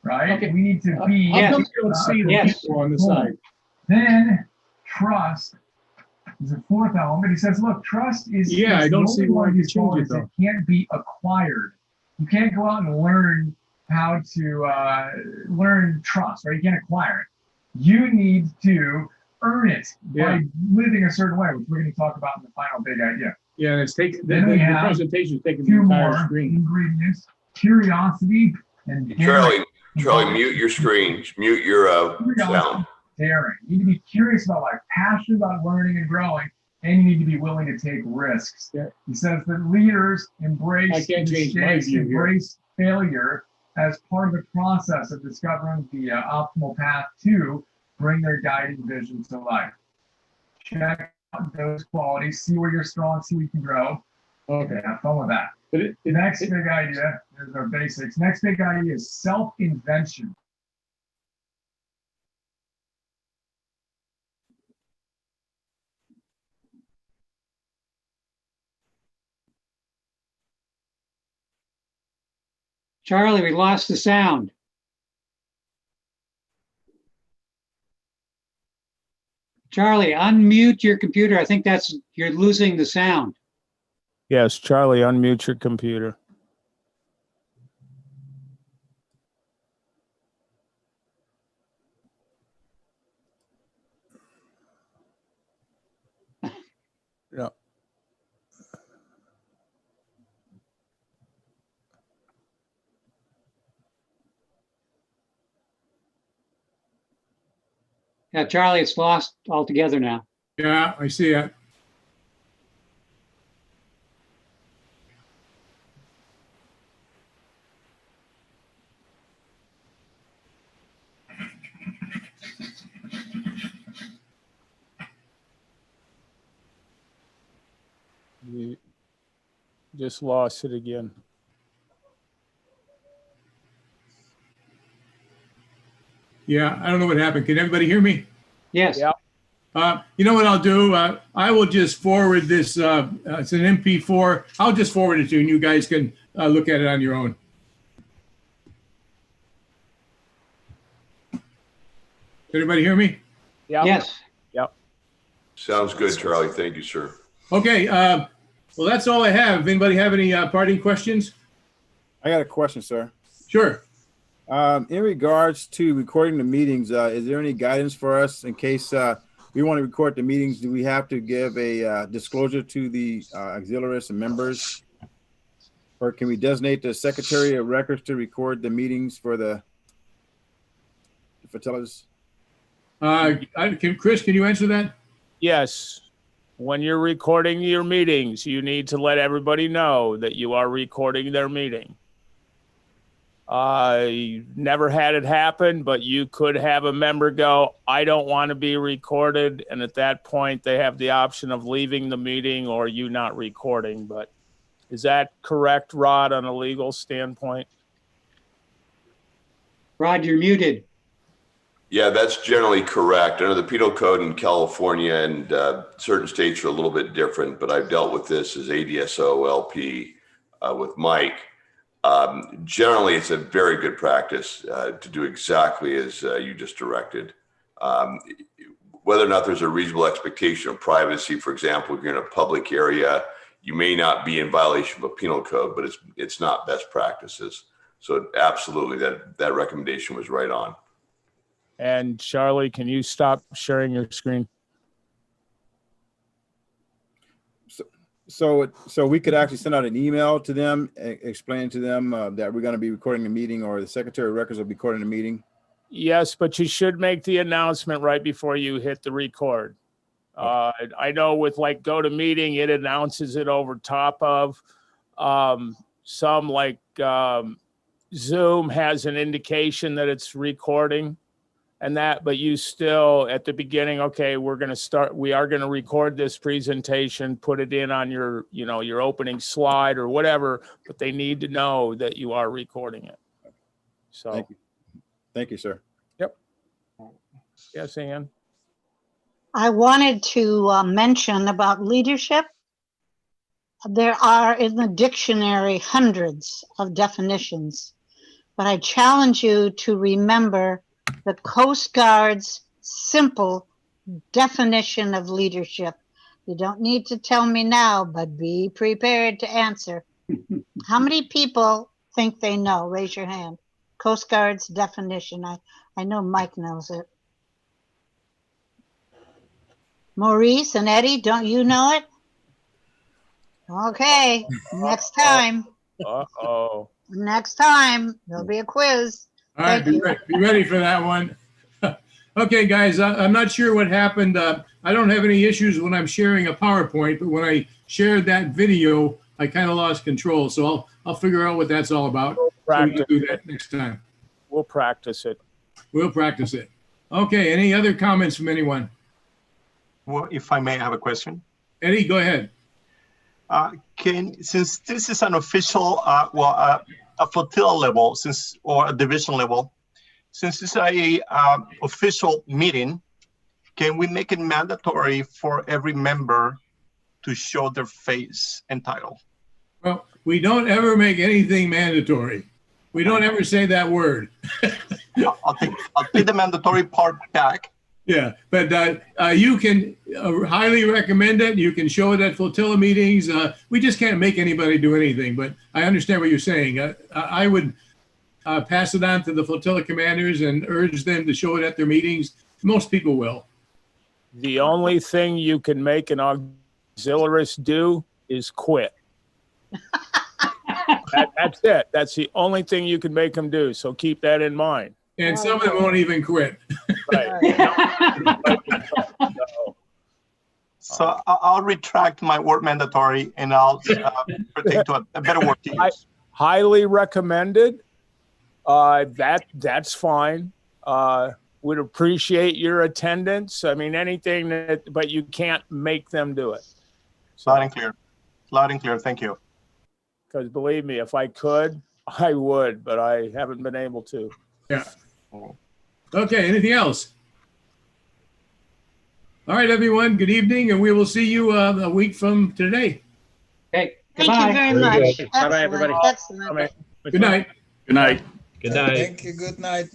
right? Okay. We need to be. How come you don't see the people on the side? Then trust is a fourth element. He says, look, trust is I don't see why you these change it qualities though. that can't be acquired. You can't go out and learn how to learn trust, right? You can't acquire it. You need to earn it by living a certain way, which we're going to talk about in the final big idea. Yeah, it's taking Then the we have presentation is taking the two entire more screen. ingredients: curiosity and daring. Charlie, mute your screen. Mute your sound. Daring. You need to be curious about life, passionate about learning and growing, and you need to be willing to take risks. Yeah. He says that leaders embrace I can't change my mistakes, view here. embrace failure as part of the process of discovering the optimal path to bring their guiding vision to life. Check out those qualities, see where you're strong, see where you can grow. Okay, have fun with that. But Next big idea, there's our basics. Next big idea is self-invention. Charlie, we lost the sound. Charlie, unmute your computer. I think you're losing the sound. Yes, Charlie, unmute your computer. Yeah. Yeah, Charlie, it's lost altogether now. Yeah, I see it. You just lost it again. Yeah, I don't know what happened. Can everybody hear me? Yes. Yeah. You know what I'll do? I will just forward this. It's an MP4. I'll just forward it to you, and you guys can look at it on your own. Everybody hear me? Yeah. Yes. Yep. Sounds good, Charlie. Thank you, sir. Okay. Well, that's all I have. Anybody have any parting questions? I got a question, sir. Sure. In regards to recording the meetings, is there any guidance for us in case we want to record the meetings? Do we have to give a disclosure to the auxiliaries and members? Or can we designate the Secretary of Records to record the meetings for the flottillas? Chris, can you answer that? Yes. When you're recording your meetings, you need to let everybody know that you are recording their meeting. Never had it happen, but you could have a member go, I don't want to be recorded. And at that point, they have the option of leaving the meeting or you not recording. But is that correct, Rod, on a legal standpoint? Rod, you're muted. Yeah, that's generally correct. Under the Penal Code in California and certain states are a little bit different, but I've dealt with this as ADSO LP with Mike. Generally, it's a very good practice to do exactly as you just directed. Whether or not there's a reasonable expectation of privacy, for example, if you're in a public area, you may not be in violation of a penal code, but it's not best practices. So absolutely, that recommendation was right on. And Charlie, can you stop sharing your screen? So we could actually send out an email to them, explaining to them that we're going to be recording the meeting, or the Secretary of Records will be recording the meeting. Yes, but you should make the announcement right before you hit the record. I know with like GoToMeeting, it announces it over top of some like Zoom has an indication that it's recording. And that, but you still at the beginning, okay, we are going to record this presentation, put it in on your, your opening slide or whatever, but they need to know that you are recording it. So. Thank you. Thank you, sir. Yep. Yes, Ann. I wanted to mention about leadership. There are in the dictionary hundreds of definitions, but I challenge you to remember the Coast Guard's simple definition of leadership. You don't need to tell me now, but be prepared to answer. How many people think they know? Raise your hand. Coast Guard's definition. I know Mike knows it. Maurice and Eddie, don't you know it? Okay, next time. Uh-oh. Next time, there'll be a quiz. All right, be ready for that one. Okay, guys, I'm not sure what happened. I don't have any issues when I'm sharing a PowerPoint, but when I shared that video, I kind of lost control. So I'll figure out what that's all about. So we can do that next time. We'll practice it. We'll practice it. Okay, any other comments from anyone? Well, if I may have a question. Eddie, go ahead. Since this is an official, a flotilla level, or a division level, since it's a official meeting, can we make it mandatory for every member to show their face and title? Well, we don't ever make anything mandatory. We don't ever say that word. I'll take the mandatory part back. Yeah, but you can highly recommend it. You can show it at flotilla meetings. We just can't make anybody do anything, but I understand what you're saying. I would pass it on to the flotilla commanders and urge them to show it at their meetings. Most people will. The only thing you can make an auxiliarist do is quit. That's it. That's the only thing you can make them do. So keep that in mind. And some of them won't even quit. Right. So I'll retract my word mandatory and I'll pertain to a better word to use. Highly recommended. That's fine. Would appreciate your attendance. I mean, anything that, but you can't make them do it. So, loud and clear. Loud and clear. Thank you. Because believe me, if I could, I would, but I haven't been able to. Yeah. Okay, anything else? All right, everyone, good evening, and we will see you a week from today. Okay. Thank you very much. Bye-bye, everybody. Excellent. Good night. Good night. Good night. Thank you. Good night.